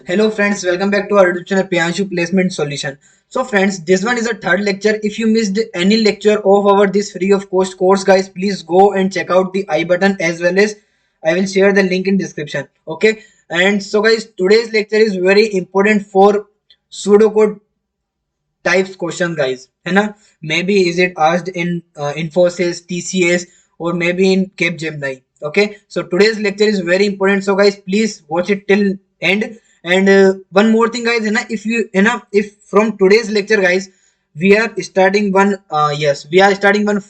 Hello friends, welcome back to our YouTube channel Priyanshu Placement Solution. So friends, this one is a third lecture. If you missed any lecture of our this free of cost course guys, please go and check out the I button as well as I will share the link in description. Okay. And so guys, today's lecture is very important for pseudocode types question guys है ना. Maybe is it asked in Infosys, TCS or maybe in Capgemini. Okay, so today's lecture is very important, so guys please watch it till end. And one more thing guys है ना, if you है ना, if from today's lecture guys we are starting one we are starting one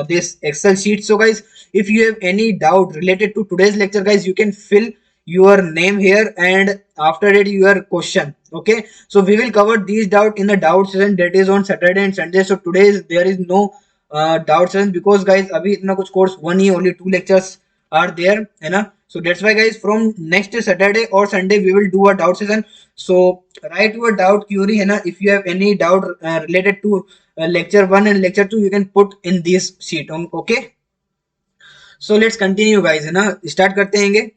this Excel sheet. So guys, if you have any doubt related to today's lecture guys, you can fill your name here and after that your question. Okay, so we will cover these doubt in the doubt session that is on Saturday and Sunday. So today there is no doubt session because guys अभी इतना कुछ course one he only two lectures are there है ना. So that's why guys from next Saturday or Sunday we will do a doubt session. So write your doubt query है ना. If you have any doubt related to lecture 1 and lecture 2 you can put in this sheet. Okay, so let's continue guys है ना. Start करते हैं.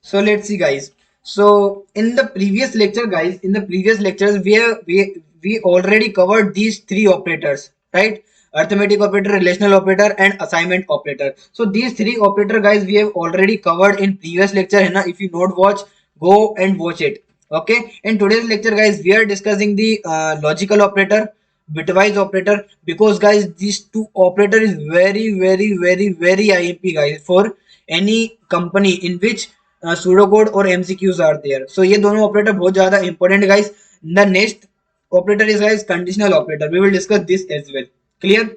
So let's see guys. So in the previous lecture guys, in the previous lectures we already covered these three operators, right? Arithmetic operator, relational operator and assignment operator. So these three operator guys we have already covered in previous lecture है ना. If you not watch, go and watch it. Okay, in today's lecture guys we are discussing the logical operator, bitwise operator, because guys these two operator is very IMP guys for any company in which pseudocode और MCQs are there. So ये दोनों operator बहुत ज़्यादा important guys. The next operator is guys conditional operator. We will discuss this as well. Clear?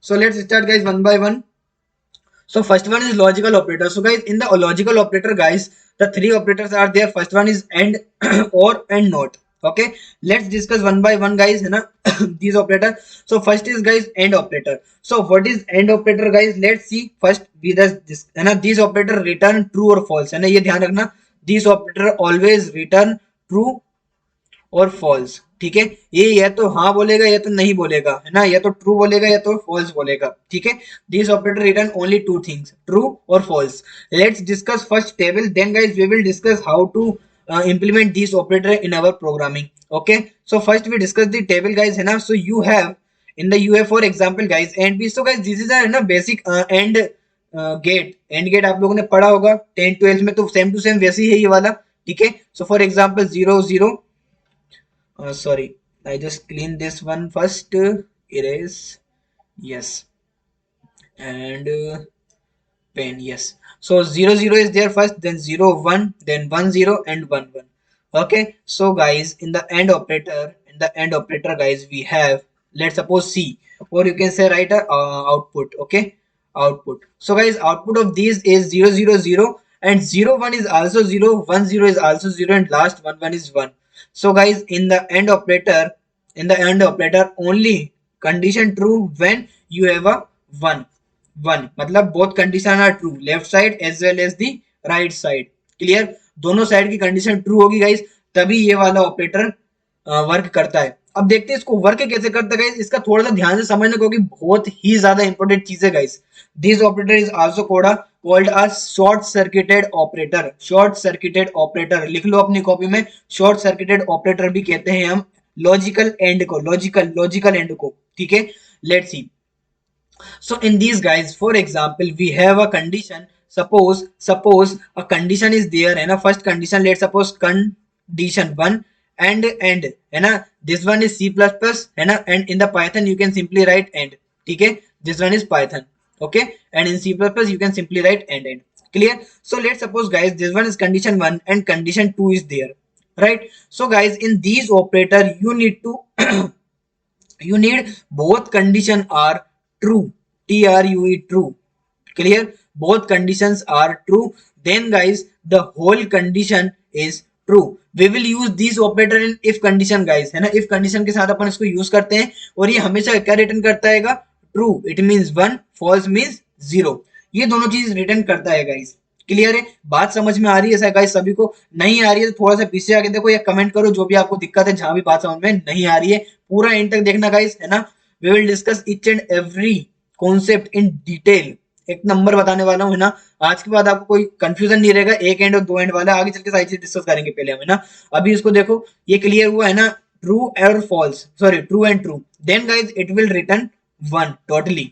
So let's start guys one by one. So first one is logical operator. So guys in the logical operator guys, the three operators are there. First one is and, or and not. Okay, let's discuss one by one guys है ना. These operator. So first is guys and operator. So what is and operator guys? Let's see first with this है ना. These operator return true or false है ना. ये ध्यान रखना. These operator always return true और फॉल्स. ठीक है, ये या तो हाँ बोलेगा या तो नहीं बोलेगा है ना, या तो ट्रू बोलेगा या तो फॉल्स बोलेगा. ठीक है, this operator return only two things, true और false. Let's discuss first table, then guys we will discuss how to implement these operator in our programming. Okay, so first we discuss the table guys है ना. So you have in the you have for example guys and b. So guys this is a ना basic and and gate आप लोगों ने पढ़ा होगा 10th 12th में, तो सेम टू सेम वैसे ही है ये वाला. ठीक है, so for example 0 0. Sorry, I just clean this one first. Erase. Yes. And pen. Yes. So 0 0 is there first, then 0 1, then 1 0 and 1 1. Okay. So guys, in the end operator guys, we have, let's suppose C, or you can say write a output. Okay. Output. So guys, output of these is 0 0 0 and 0 1 is also 0, 1 0 is also 0 and last 1 1 is 1. So guys in the end operator only condition true when you have a 1 1, मतलब both condition are true, left side as well as the right side. Clear? दोनों side की condition true होगी guys तभी ये वाला operator work करता है. अब देखते हैं इसको वर्क कैसे करता है गाइस. इसका थोड़ा सा ध्यान से समझना क्योंकि बहुत ही ज्यादा इंपॉर्टेंट चीज है guys. This operator is also called a short circuited operator. Short circuited operator लिख लो अपनी कॉपी में. शॉर्ट सर्किटेड ऑपरेटर भी कहते हैं हम लॉजिकल एंड को, लॉजिकल एंड को. ठीक है, let's see. So in these guys, for example, we have a condition. Suppose a condition is there and a first condition, let's suppose condition 1 and है ना. This one is C++ है ना, and in the Python you can simply write and. ठीक है, this one is Python. Okay, and in C++ you can simply write and. Clear? So let's suppose guys this one is condition 1 and condition 2 is there, right? So guys in these operator you need to you need both condition are true, true. Clear? Both conditions are true, then guys the whole condition is true. We will use this operator in if condition guys है ना. if condition के साथ अपन इसको use करते हैं और ये हमेशा क्या रिटर्न करता है, true it means 1, false means 0. ये दोनों चीज रिटर्न करता है गाइस. क्लियर है? बात समझ में आ रही है गाइस सभी को? नहीं आ रही है तो थोड़ा सा पीछे आके देखो या कमेंट करो जो भी आपको दिक्कत है, जहां भी बात समझ में नहीं आ रही है. पूरा एंड तक देखना गाइस है ना. We will discuss each and every concept in detail एक नंबर बताने वाला हूँ है ना। आज के बाद आपको कोई कंफ्यूजन नहीं रहेगा, एक एंड और दो एंड वाला, आगे चल के सारी चीज डिस्कस करेंगे पहले हम है ना। अभी इसको देखो, ये क्लियर हुआ है ना, ट्रू और false, sorry true and true, then guys it will return one totally,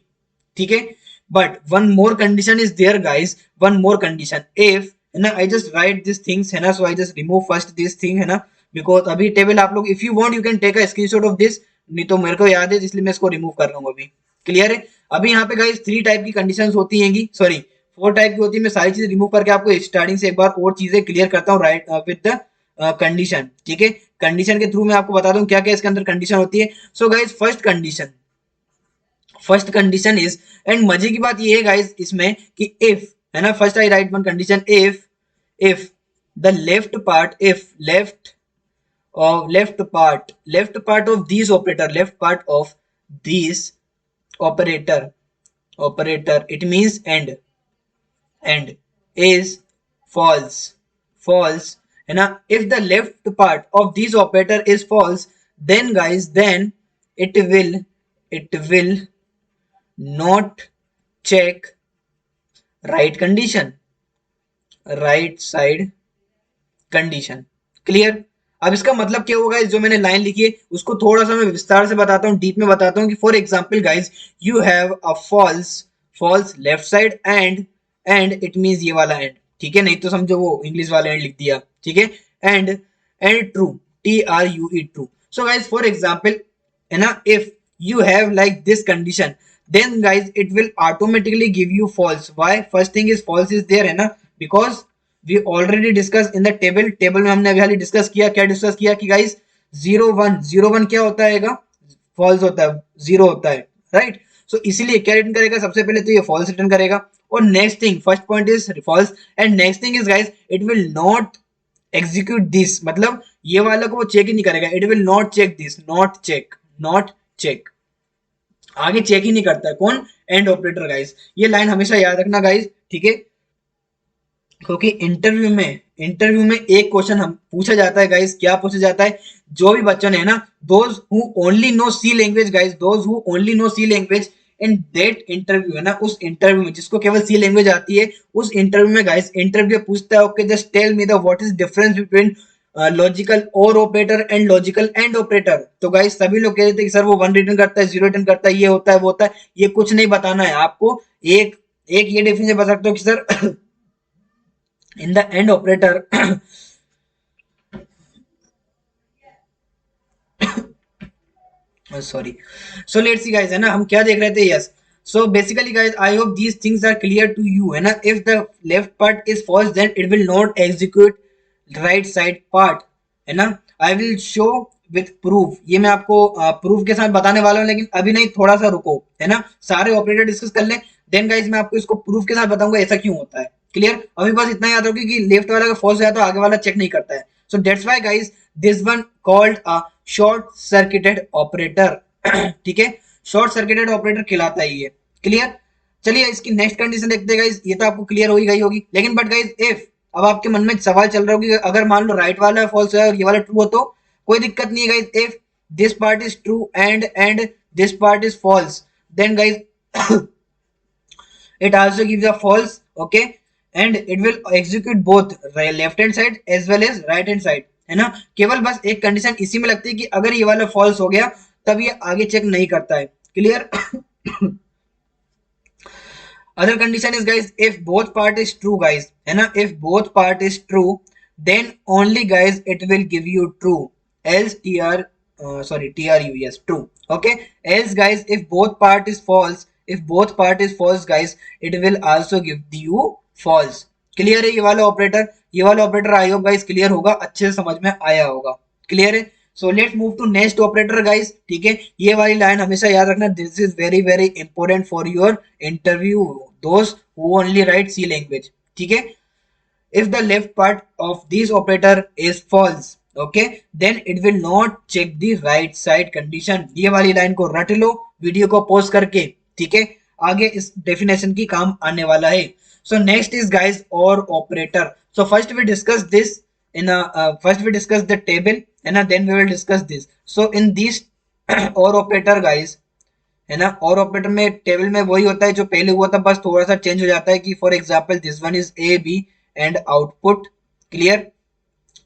ठीक है। But one more condition is there guys, one more condition, if है ना, I just write this things है ना, so I just remove first this thing है ना, because अभी table आप लोग if you want you can take a screenshot of this, नहीं तो मेरे को याद है इसलिए मैं इसको रिमूव कर रहा हूँ अभी, क्लियर है। अभी यहाँ पे गाइस थ्री टाइप की कंडीशन होती हैं, सॉरी फोर टाइप की होती है। मैं सारी चीजें रिमूव करके आपको स्टार्टिंग से एक बार और चीजें क्लियर करता हूँ, राइट विद द कंडीशन, ठीक है। कंडीशन के थ्रू मैं आपको बता दूं क्या क्या इसके अंदर कंडीशन होती है। So guys first condition is, and मजे की बात ये है गाइस इसमें कि इफ है ना, first I right one condition, if the left part, if left part of these operator, left part of these operator, it means and is false है ना। if the left part of these operator is false, then guys then it will not check right condition, right side condition, clear. अब इसका मतलब क्या होगा, जो मैंने line लिखी है उसको थोड़ा सा मैं विस्तार से बताता हूँ, डीप में बताता हूँ कि for example guys you have a false left side and it means ये वाला एंड, ठीक है, नहीं तो समझो वो इंग्लिश वाला एंड लिख दिया, ठीक है। And true, TRUE true. So guys for example है ना, if you have like this condition, then guys it will automatically give you false. Why? First thing is false is there है ना, because we already discussed in the table में हमने अभी हाल discuss किया, क्या discuss किया कि गाइस 0 1 क्या होता है, फॉल्स होता है, जीरो होता है, राइट। सो इसीलिए क्या रिटर्न करेगा, सबसे पहले तो ये फॉल्स रिटर्न करेगा। और next thing, first point is false, and next thing is guys it will not execute this, मतलब ये वाला को वो चेक ही नहीं करेगा, it will not check this, not check, आगे चेक ही नहीं करता है कौन, एंड ऑपरेटर गाइस। ये लाइन हमेशा याद रखना गाइस, ठीक है, क्योंकि इंटरव्यू में एक क्वेश्चन हम पूछा जाता है गाइस, क्या पूछा जाता है, जो भी बच्चों ने है ना, those who only know C language guys, those who only know C language in that interview है ना, उस इंटरव्यू में जिसको केवल सी लैंग्वेज आती है, उस इंटरव्यू में गाइस इंटरव्यू पूछता है, okay just tell me the what is difference between logical or operator and logical and operator. तो गाइस सभी लोग कहते थे कि सर वो वन रिटर्न करता है, जीरो रिटर्न करता है, ये होता है वो होता है, ये कुछ नहीं बताना है आपको। एक एक ये डेफिनेशन बता सकते हो कि sir in the end operator sorry, so let's see guys है ना, हम क्या देख रहे थे, yes, so basically guys I hope these things are clear to you है ना। if the left part is false then it will not execute right side part है ना। I will show with proof, ये मैं आपको proof के साथ बताने वाला हूँ, लेकिन अभी नहीं, थोड़ा सा रुको है ना, सारे ऑपरेटर डिस्कस कर लें, देन गाइज मैं आपको इसको प्रूफ के साथ बताऊंगा ऐसा क्यों होता है, क्लियर। अभी बस इतना याद रखो कि लेफ्ट वाला का फॉल्स है तो आगे वाला चेक नहीं करता है, so that's why guys this one called a short circuited operator, ठीक है, शॉर्ट सर्किटेड ऑपरेटर कहलाता है ये, क्लियर। चलिए इसकी नेक्स्ट कंडीशन देखते हैं गाइज, ये तो आपको क्लियर हो ही गई होगी, लेकिन बट गाइज इफ अब आपके मन में सवाल चल रहा होगा कि अगर मान लो राइट वाला फॉल्स है और ये वाला ट्रू हो, तो कोई दिक्कत नहीं है guys, if this part is true and this part is false, then guys it also gives a false, okay, and it will execute both left hand side as well as right hand side है ना। केवल बस एक condition इसी में लगती है कि अगर ये वाला फॉल्स हो गया तब ये आगे चेक नहीं करता है, clear. other condition is guys if both part is true guys है ना, if both part is true then only guys it will give you true, else TRU, yes true, okay, else guys if both part is false, if both part is false guys it will also give you false, clear है। ये वाला operator I hope guys clear होगा, अच्छे से समझ में आया होगा, क्लियर है। So let's move to next operator guys, ठीक है, ये वाली लाइन हमेशा याद रखना, this is very very important for your interview, दोस्त who only write C language, ठीक है। if the left part of this operator is false, okay, then it will not check the right side condition। ये वाली line को रट लो video को pause करके, ठीक है, आगे इस डेफिनेशन की काम आने वाला है। so next is guys or operator, so first we discuss this in a first we discuss the table and then we will discuss this। so in this or operator guys है ना। और operator में table में वही होता है जो पहले हुआ था, बस थोड़ा सा चेंज हो जाता है कि for example this one is A B and output. Clear.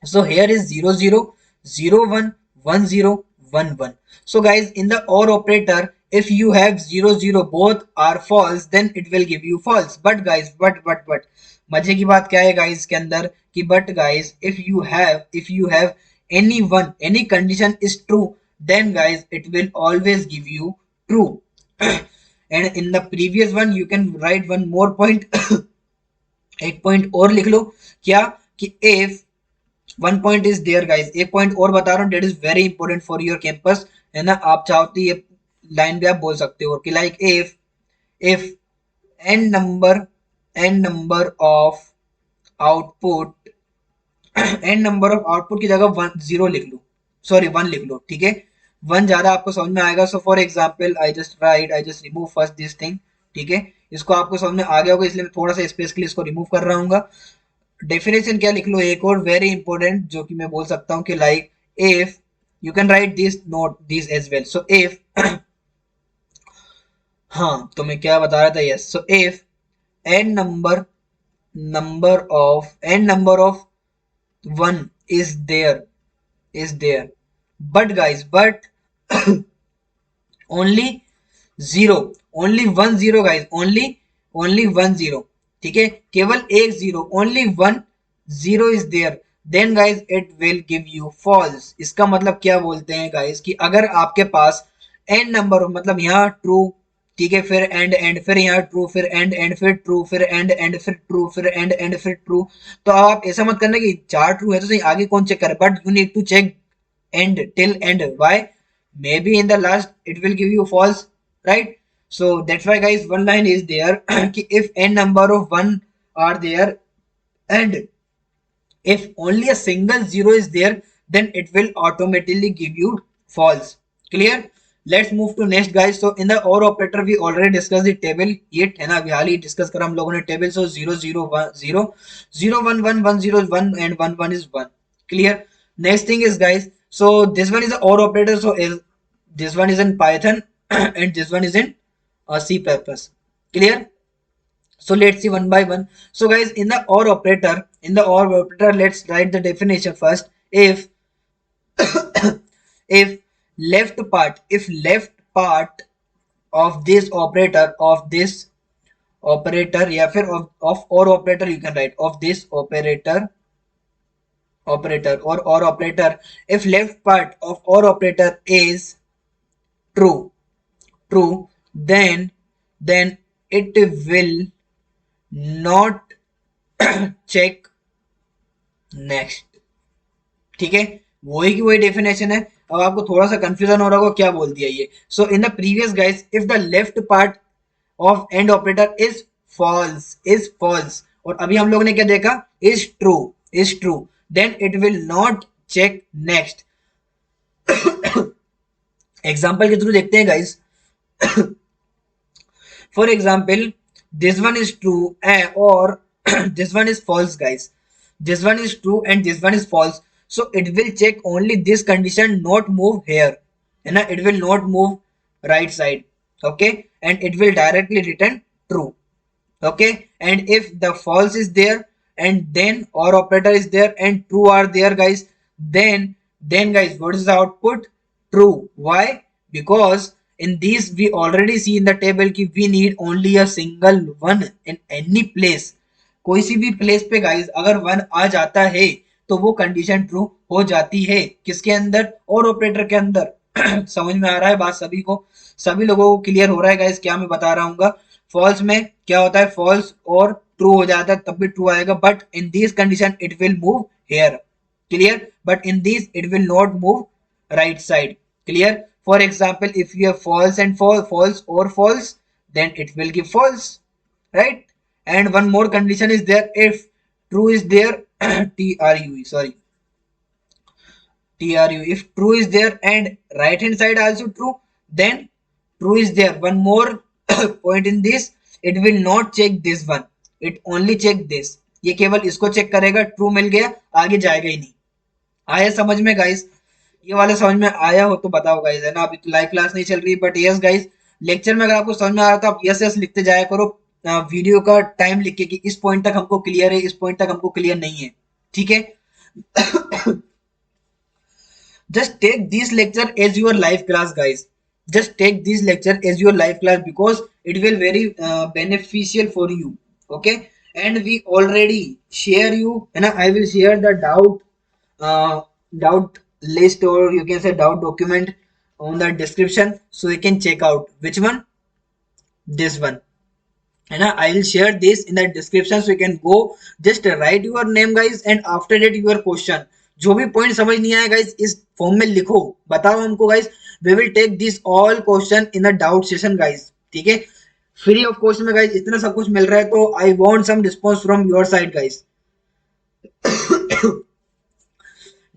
So here is 0 0 0 1 1 0 1 1. So guys, in the OR operator, if you have 0 0 both are false, then it will give you false. But guys, but मजे की बात क्या है guys के अंदर कि but guys, if you have any one, any condition is true, then guys it will always give you true. And in the previous one you can write one more point. एक point और लिख लो, क्या कि if one point is there guys, एक point और बता रहा हूँ, that is very important for your campus, है ना। आप चाहो तो ये लाइन भी आप बोल सकते हो कि like if N number of output, N number of output की जगह वन जीरो लिख लो, सॉरी वन लिख लो, ठीक है। वन ज्यादा आपको समझ में आएगा। So for example I just remove first this thing, ठीक है। इसको आपको समझ में आ गया होगा, इसलिए मैं थोड़ा सा स्पेस के लिए इसको रिमूव कर रहा हूँ। डेफिनेशन क्या लिख लो एक और वेरी इंपॉर्टेंट, जो कि मैं बोल सकता हूँ कि like if you can write this note this as well. So if हाँ, तो मैं क्या बता रहा था, yes. So if N number of one is there but guys, but only zero, only one zero guys, only one zero, ठीक है। केवल एक zero, only one zero is there, then guys it will give you false. इसका मतलब क्या बोलते हैं guys कि अगर आपके पास एन नंबर, मतलब यहाँ ट्रू, ठीक है, फिर एंड फिर यहाँ ट्रू, फिर एंड फिर ट्रू, फिर एंड फिर ट्रू, फिर एंड फिर ट्रू, तो आप ऐसा मत करना कि चार ट्रू है तो सही आगे कौन चेक करे, but you need to check end till end. Why? Maybe in the last it will give you false, right? So that's why guys one line is there कि if n number of one are there and if only a single zero is there, then it will automatically give you false. Clear? Let's move to next guys. So in the OR operator we already discussed the table, ये है ना, अभी हाल ही discuss करा हम लोगों ने table. So 0 0 1 0 0 1 1 1 0 1 and 1 1 is 1. Clear? Next thing is guys, so this one is the OR operator, so is this one is in Python and this one is in C++. Clear? So let's see one by one. So guys, in the OR operator, let's write the definition first. If if left part of this operator या फिर of or operator, you can write of this operator or operator, if left part of or operator is true, then it will not check next, ठीक है। वही की वही definition है। अब आपको थोड़ा सा कंफ्यूजन हो रहा होगा क्या बोल दिया ये। So in the previous guys, if the left part of and operator is false और अभी हम लोग ने क्या देखा, is true, then it will not check next. Example के थ्रू देखते हैं guys. For example this one is true or this one is false guys, this one is true and this one is false, so it will check only this condition, not move here, है ना, it will not move right side, okay, and it will directly return true, okay। And if the false is there and then or operator is there and true are there guys, then guys what is the output, true। Why? Because in these we already see in the table कि we need only a single one in any place, कोई सी भी place पे guys अगर one आ जाता है तो वो condition true हो जाती है, किसके अंदर, और ऑपरेटर के अंदर। समझ में आ रहा है बात सभी को, सभी लोगों को क्लियर हो रहा है गाइस क्या मैं बता रहा हूँ। फॉल्स में क्या होता है, फॉल्स और ट्रू हो जाता है तब भी ट्रू आएगा, but in this condition it will move here, clear, but in this it will not move right side, clear। For example, if you have false and false, then it will give false, right? And one more condition is there, if true is there, true, if true is there and right hand side also true, then true is there. One more point in this, it will not check this one, it only check this, ये केवल इसको check करेगा, true मिल गया आगे जाएगा ही नहीं। आया समझ में गाइस, ये वाला समझ में आया हो तो बताओ गाइस, है ना। अभी तो लाइव क्लास नहीं चल रही, बट यस गाइस लेक्चर में अगर आपको समझ में आ रहा है तो आप यस यस लिखते जाया करो, वीडियो का टाइम लिख के कि इस पॉइंट तक हमको क्लियर है, इस पॉइंट तक हमको क्लियर नहीं है, ठीक है। just take this lecture as your life class, guys. Just take this lecture as your life class because it will very beneficial for you, okay. And we already share you, and I will share the doubt list, or you can say doubt document on the description, so you can check out which one, this one. And I will share this in the description, so you can go just write your name, guys, and after that your question. जो भी point समझ नहीं आया guys इस form में लिखो, बताओ हमको guys, we will take this all question in the doubt session guys, ठीक है। फ्री ऑफ कॉस्ट में गाइस इतना सब कुछ मिल रहा है, तो I want some response from your side guys.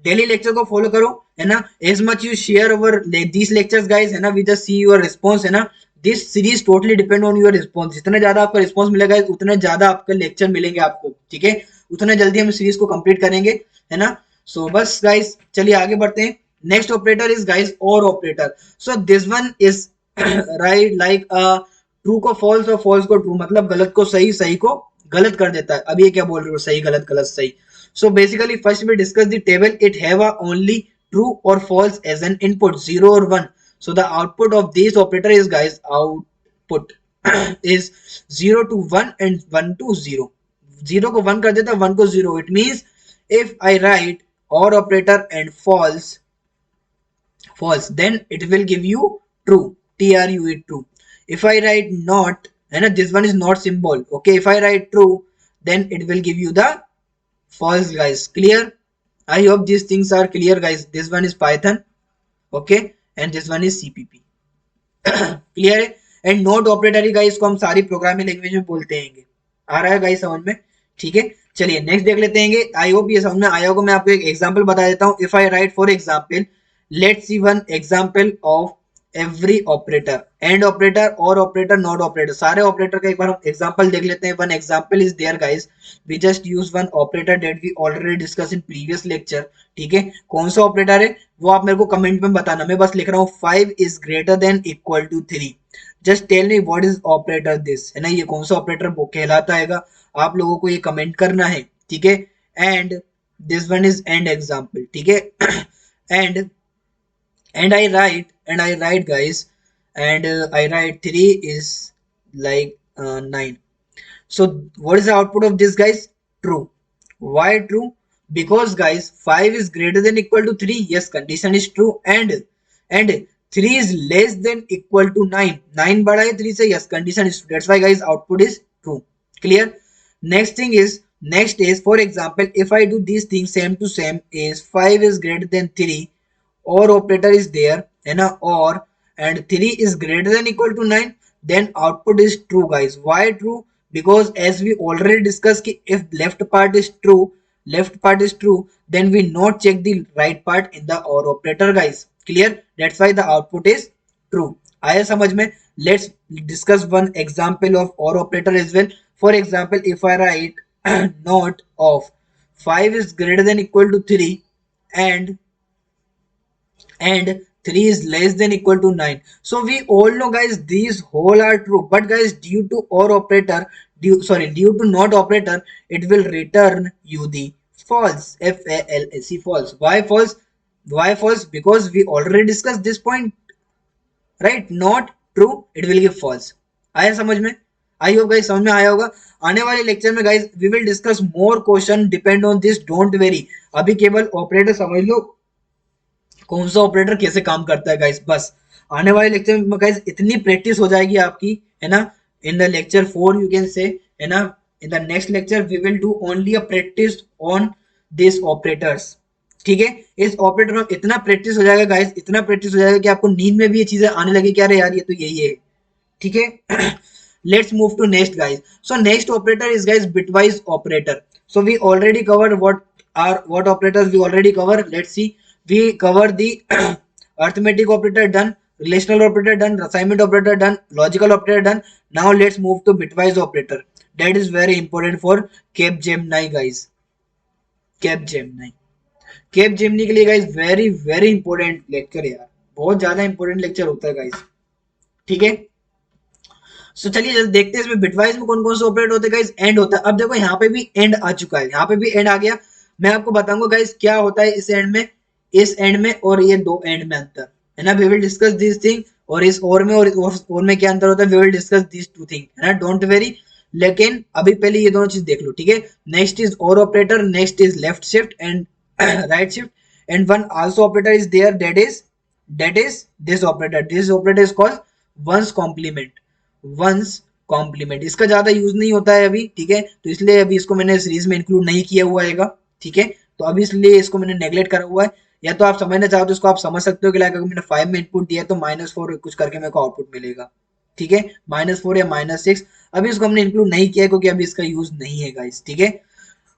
Daily lecture को फॉलो करो, है ना, as much you share over this lectures guys, है ना, we just see your response, है ना। This series totally depend on your response, जितना ज्यादा आपका रिस्पांस मिलेगा उतना ज्यादा आपके लेक्चर मिलेंगे आपको, ठीक है, उतना जल्दी हम सीरीज को कंप्लीट करेंगे, है ना। सो बस गाइस चलिए आगे बढ़ते हैं। नेक्स्ट ऑपरेटर इज गाइस और operator. So this one is right like true को फॉल्स और फॉल्स को ट्रू, मतलब गलत को सही, सही को गलत कर देता है। अब ये क्या बोल रहे हो, सही गलत गलत सही। So basically first we discuss the table. It have a only true or false as an input, 0 or 1. So the output of this operator is guys, output is 0 to 1 and 1 to 0. 0 को 1 कर देता, 1 को 0. It means if I write or operator and false, then it will give you true, true, true. If I write not, and this one is not symbol, okay, if I write true, then it will give you the false guys. Clear? I hope these things are clear guys. This one is Python, okay, and this one is CPP. Clear है। And not operator ही guys को हम सारी programming language में बोलते हैं। आ रहा है गाइस समझ में, ठीक है। चलिए नेक्स्ट देख लेते हैं। आई होप ये समझ में आया होगा। मैं आपको एक एग्जांपल बता देता हूं। If I write for example, let's see one example of every operator, and operator, or operator, not operator, सारे ऑपरेटर का एक बार हम एग्जांपल देख लेते हैं। One example is there guys, we just use one operator that we already discuss in previous lecture, ठीक है। कौन सा ऑपरेटर है वो आप मेरे को कमेंट में बताना। मैं बस लिख रहा हूँ 5 is greater than equal to 3। Just tell me what is operator this, है ना, ये कौन सा ऑपरेटर कहलाता है, आप लोगों को ये कमेंट करना है, ठीक है। And this one is and example, ठीक है। and I write guys, and I write 3 is like 9. So what is the output of this guys? True. Why true? Because guys 5 is greater than equal to 3. Yes, condition is true. And 3 is less than equal to 9. 9 बड़ा है 3 से, yes, condition is true. That's why guys output is true. Clear? Next is for example, if I do these things same to same, is 5 is greater than 3, or operator is there, है ना, or, and 3 is greater than equal to 9, then output is true guys. Why true? Because as we already discussed कि if left part is true, then we not check the right part in the or operator guys. Clear? That's why the output is true. आया समझ में? Let's discuss one example of or operator as well. For example, if I write not of 5 is greater than equal to 3, and 3 is less than equal to 9. So we all know guys these whole are true, but guys due to or operator, due to not operator, it will return you the false, false. False. Why false? Because we already discussed this point, right? Not true, it will give false. आया समझ में? आई hope guys समझ में आया होगा। आने वाले lecture में guys we will discuss more question depend on this, don't worry. अभी केवल ऑपरेटर समझ लो, कौन सा ऑपरेटर कैसे काम करता है गाइस। बस आने वाले लेक्चर में गाइस इतनी प्रैक्टिस हो जाएगी आपकी, है ना, in the lecture 4 you can say, है ना, in the next lecture we will do only a practice on this operators, ठीक है। इस ऑपरेटर में इतना प्रैक्टिस हो जाएगा गाइस, इतना प्रैक्टिस हो जाएगा कि आपको नींद में भी ये चीजें आने लगी कि अरे यार ये तो यही है, ठीक है। let's move to next guys. So next operator is guys bitwise operator. So we already covered what operators we already covered. Let's see, we covered the arithmetic operator done, relational operator done, assignment operator done, logical operator done. Now let's move to bitwise operator. That is very important for Capgemini guys. Capgemini के लिए guys very very important lecture यार, बहुत ज्यादा important lecture होता है guys, ठीक है। सो चलिए जल्द देखते हैं इसमें बिटवाइज में कौन कौन से ऑपरेट होते हैं गाइस। एंड होता है, अब देखो यहाँ पे भी एंड आ चुका है, यहाँ पे भी एंड आ गया। मैं आपको बताऊंगा गाइस क्या होता है इस एंड में, इस एंड में और ये दो एंड में अंतर है ना। We will discuss this thing, और इस और में और इस और में क्या अंतर होता है, we will discuss this two thing है ना, डोंट वेरी। लेकिन अभी पहले ये दोनों चीज देख लो, ठीक है। Next is or operator, next is left shift and right shift, and one also operator is there, that is this operator. This operator is called ones complement, ones complement. इसका ज्यादा यूज नहीं होता है अभी, ठीक है, तो इसलिए अभी इसको मैंने सीरीज में इंक्लूड नहीं किया हुआ है, ठीक है। तो अभी इसलिए इसको मैंने नेग्लेक्ट करा हुआ है। या तो आप समझना चाहो तो इसको आप समझ सकते हो कि लाइक अगर मैंने 5 में इनपुट दिया तो -4 कुछ करके मेरे को आउटपुट मिलेगा, ठीक है, -4 या -6। अभी इसको हमने इंक्लूड नहीं किया है क्योंकि अभी इसका यूज नहीं है गाइस, ठीक है।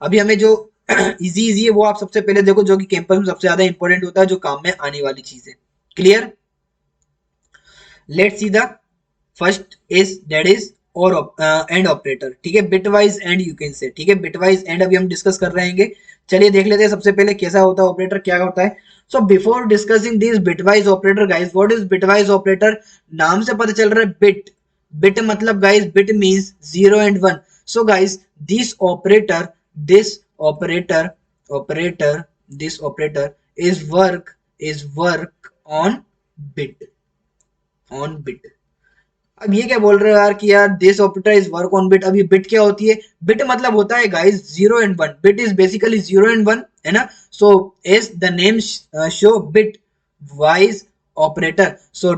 अभी हमें जो इजी इजी है वो आप सबसे पहले देखो, जो कि कैंपस में सबसे ज्यादा इंपॉर्टेंट होता है, जो काम में आने वाली चीज है। Clear, let's see the first is that is और एंड ऑपरेटर, ठीक है, बिटवाइज एंड यू कैन से, ठीक है, बिटवाइज एंड अभी हम डिस्कस कर रहे हैं। चलिए देख लेते हैं सबसे पहले कैसा होता है ऑपरेटर, क्या होता है। So before discussing this bitwise operator guys, what is bitwise operator, नाम से पता चल रहा है बिट, बिट मतलब guys, bit means 0 and 1। So guys this operator, this operator operator this operator is work on bit, on bit. अब ये क्या बोल रहे हो यार कि यार this operator is work on bit. अब ये बिट क्या होती है, बिट मतलब होता है guys 0 and 1, bit is basically 0 and 1 है ना। So as the name show bitwise operator, so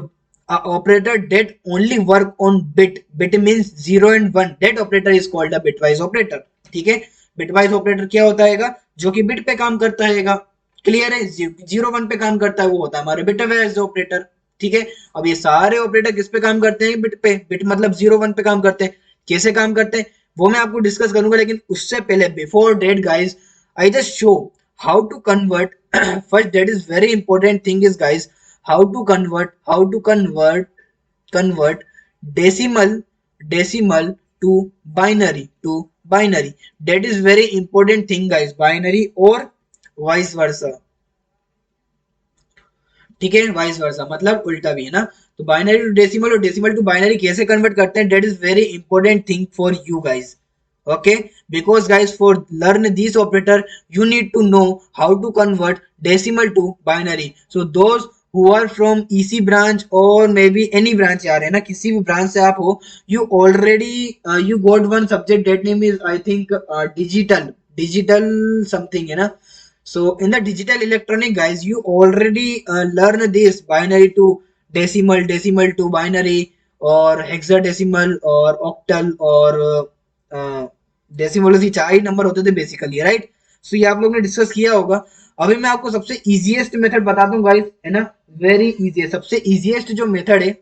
operator that only work on bit, bit means 0 and 1, that operator is called a bitwise operator, ठीक है। Bitwise operator क्या होता है, जो कि bit पे काम करता है। क्लियर है, 0 1 पे काम करता है वो होता है हमारे बिटवाइज ऑपरेटर, ठीक है। अब ये सारे ऑपरेटर किस पे काम करते हैं, बिट पे, बिट मतलब 0 1 पे काम करते हैं। कैसे काम करते हैं वो मैं आपको डिस्कस करूंगा, लेकिन उससे पहले before that guys I just show how to convert first, that is very important thing is guys, how to convert decimal to binary, that is very important thing guys, binary और vice versa, ठीक है, vice versa मतलब उल्टा भी है ना। तो binary to decimal और डेसिमल टू बाइनरी कैसे कन्वर्ट करते हैं, that is very important thing for you guys, okay, because guys for learn this operator you need to know how to convert decimal to binary. So those who are from EC branch or maybe any branch यार है ना, किसी भी branch से आप हो, you already you got one subject that name is I think digital something है ना। So in the digital electronic guys, you already learn this binary to decimal, decimal to binary, or hexadecimal or octal और decimal ही 4 ही number होते थे basically, right. सो ये आप लोगों ने discuss किया होगा। अभी मैं आपको सबसे इजीएस्ट मेथड बताता हूँ गाइस, है ना, वेरी इजी, सबसे इजीएस्ट जो मेथड है,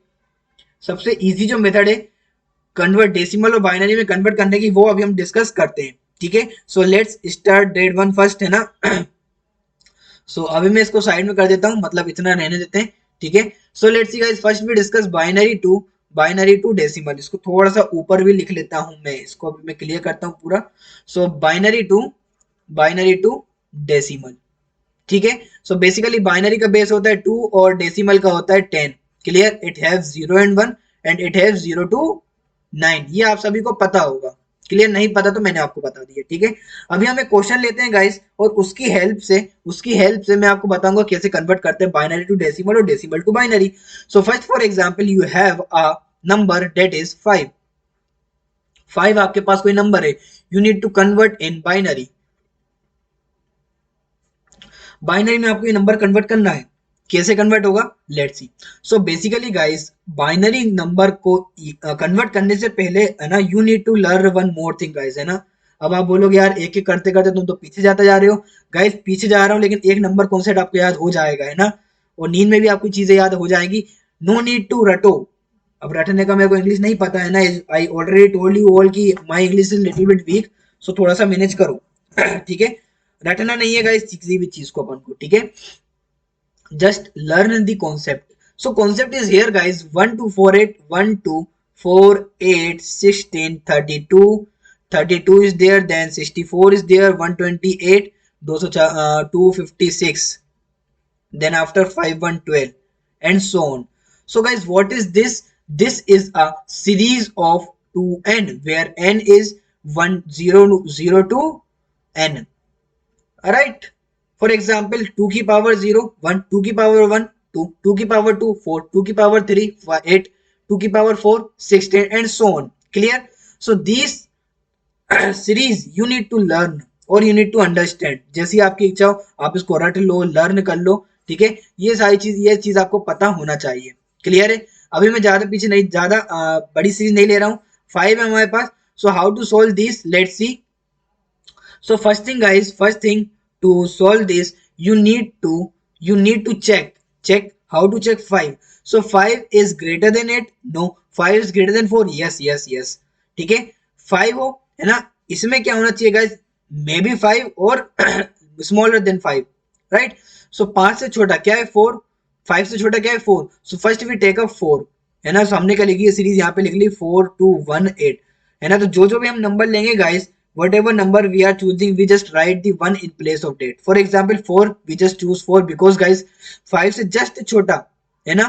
सबसे इजी जो मेथड है कन्वर्ट डेसिमल और बाइनरी में कन्वर्ट करने की, वो अभी हम डिस्कस करते हैं, ठीक है। So let's start that one first, है ना। अभी मैं इसको साइड में कर देता हूँ, मतलब इतना रहने देते हैं, ठीक है। So let's see guys, first we discuss binary to decimal. इसको थोड़ा सा ऊपर भी लिख लेता हूँ मैं, इसको अभी मैं क्लियर करता हूँ पूरा। बाइनरी टू डेसिमल, ठीक है। सो बेसिकली बाइनरी का बेस होता है 2 और डेसिमल का होता है 10। Clear, it have 0 and 1 and it have 0 to 9, ये आप सभी को पता होगा। क्लियर, नहीं पता तो मैंने आपको बता दिया, ठीक है। अभी हम एक क्वेश्चन लेते हैं गाइस, और उसकी हेल्प से मैं आपको बताऊंगा कैसे कन्वर्ट करते हैं बाइनरी टू डेसिमल और decimal to binary. So first for example you have a number that is 5, 5 आपके पास कोई नंबर है, you need to convert in binary, binary में आपको ये नंबर कन्वर्ट करना है। कैसे कन्वर्ट होगा, let's see. So basically guys, binary number को कन्वर्ट करने से पहले है ना, you need to learn one more thing guys, है ना। अब आप बोलोगे यार एक एक करते करते तुम तो पीछे जाते जा रहे हो। गाइस पीछे जा रहा हूँ, लेकिन एक नंबर कॉन्सेप्ट आपको याद हो जाएगा, है ना, और नींद में भी आपको चीजें याद हो जाएगी। नो नीड टू रटो। अब रटने का मेरे को इंग्लिश नहीं पता है ना, I already told you all की my English is little bit weak, so थोड़ा सा मैनेज करो। ठीक है, रटना नहीं है गाइस किसी भी चीज को अपन को, ठीक है, just learn the concept. So concept is here guys, 1 2 4 8, 1 2 4 8 16 32, 32 is there, then 64 is there, 128, 256, then after 5 1 12 and so on. So guys, what is this? this is a series of 2n where n is 1 0 0 to n. Alright, for example 2 की power 0 1, 2 की power 1 2, 2 की power 2 4, 2 की power 3 8, 2 की power 4 16 and so on. Clear? So these series you need to learn और you need to understand. जैसी आपकी इच्छा हो आप इसको रट लो, लर्न कर लो. ठीक है, ये चीज आपको पता होना चाहिए. क्लियर है? अभी मैं ज्यादा पीछे नहीं, ज्यादा बड़ी सीरीज नहीं ले रहा हूँ. 5 है हमारे पास. So how to solve this, let's see. So first thing guys, first thing to solve this, you need to check how to check 5. So 5 is greater than 8. No. 5 is greater than 4. Yes. ठीक है, 5 हो है ना. इसमें क्या होना चाहिए guys, may be 5 और स्मॉलर देन 5, राइट. सो 5 से छोटा क्या है 4, 5 से छोटा क्या है 4. So first we take up 4, है ना. सो हमने क्या लिखी है सीरीज, यहाँ पे लिख ली 4 2 1 8, है ना. तो जो भी हम नंबर लेंगे guys, whatever number we are choosing, we just write the 1 in place of date. For example 4, we just choose 4 because guys 5 से just छोटा है ना,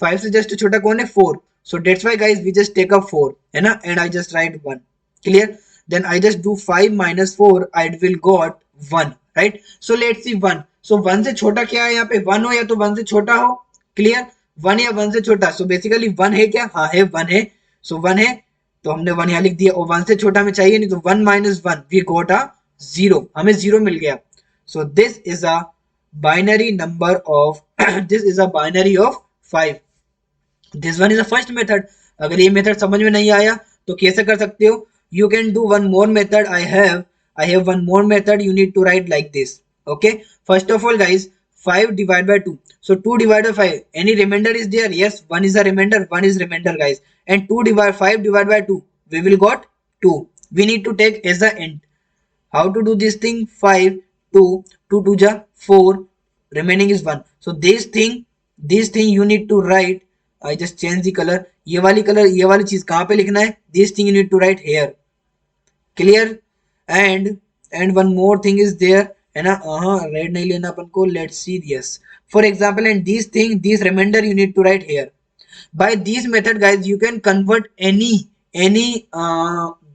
5 से just छोटा कौन है 4. So that's why guys we just take up 4, है ना, and I just write 1. Clear? Then I just do 5 minus 4, I will got 1, right. So let's see 1. So 1 से छोटा क्या है, यहाँ पे 1 हो या तो 1 से छोटा हो. Clear? 1 या 1 से छोटा. So basically 1 है क्या, हाँ है 1 है. So 1 है तो हमने 1 यहाँ लिख दिया, और 1 से छोटा हमें चाहिए नहीं, तो 1 minus 1 we got a 0, हमें 0 मिल गया. So this is a binary number of this is a binary of 5. This one is the first method. अगर ये मेथड समझ में नहीं आया तो कैसे कर सकते हो, you can do one more method. I have one more method. You need to write like this. Okay, first of all guys, 5 divided by 2. So 2 divided by 5, any remainder is there? Yes, 1 is a remainder, 1 is remainder guys. And 2 divided 5 divided by 2, we will got 2. We need to take as the end. How to do this thing? 5 2 2 2 ja 4, remaining is 1. So this thing you need to write. I just change the color. ये वाली चीज कहाँ पे लिखना है? This thing you need to write here. Clear? And one more thing is there, है ना. Red नहीं लेना अपन को. Let's see. Yes, for example, and this remainder you need to write here. By this method guys you can convert any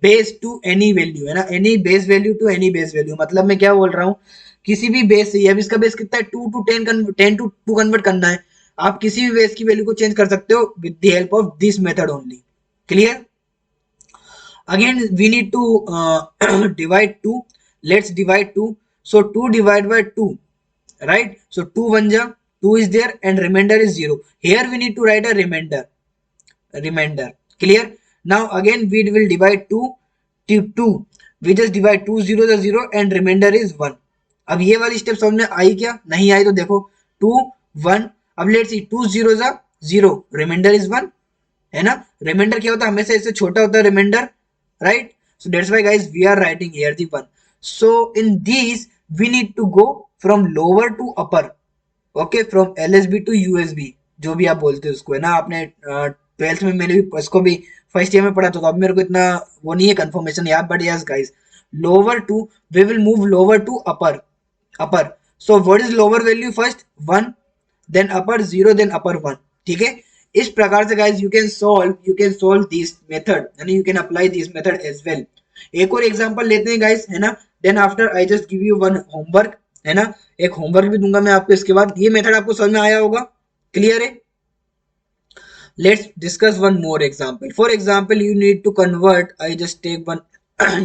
base to any value, है ना. any base value to any base value. मतलब मैं क्या बोल रहा हूँ, किसी भी बेस से, अब इसका बेस कितना है 2 to 10 to 2 कन्वर्ट करना है, आप किसी भी बेस की वैल्यू को चेंज कर सकते हो with the help of this method only. Clear? Again we need to divide 2. Let's divide 2. So 2 divided by 2, right. So 2 1 ja 2 is there and remainder is 0. Here we need to write a remainder. Clear? Now again we will divide 2 to 2. We just divide 2 0 the 0 and remainder is 1. अब ये वाली step समझ में आई क्या? नहीं आई तो देखो 2 1. अब लेट्स सी 2 0 जा 0, रिमाइंडर इज 1, है ना. रिमाइंडर क्या होता है, हमेशा इससे छोटा होता है reminder, right. So that's why guys we are writing here the 1. So in these we need to go from lower to upper. Okay, from LSB to USB, जो भी आप बोलते हो उसको, है ना. आपने 12th में, मैंने भी इसको भी फर्स्ट ईयर में पढ़ा, तो अब मेरे को इतना वो नहीं है कंफर्मेशन याद. But yes guys, lower to, we will move lower to upper. So what is lower value? First 1, then upper 0, then upper 1. ठीक है, इस प्रकार से guys you can solve this method, यानी you can apply this method as well. एक और example लेते हैं गाइस, है ना. Then after I just give you one homework, है ना. एक होमवर्क भी दूंगा मैं आपको इसके बाद. ये मेथड आपको समझ में आया होगा. क्लियर है? Let's discuss one more example. For example you need to convert, I just take one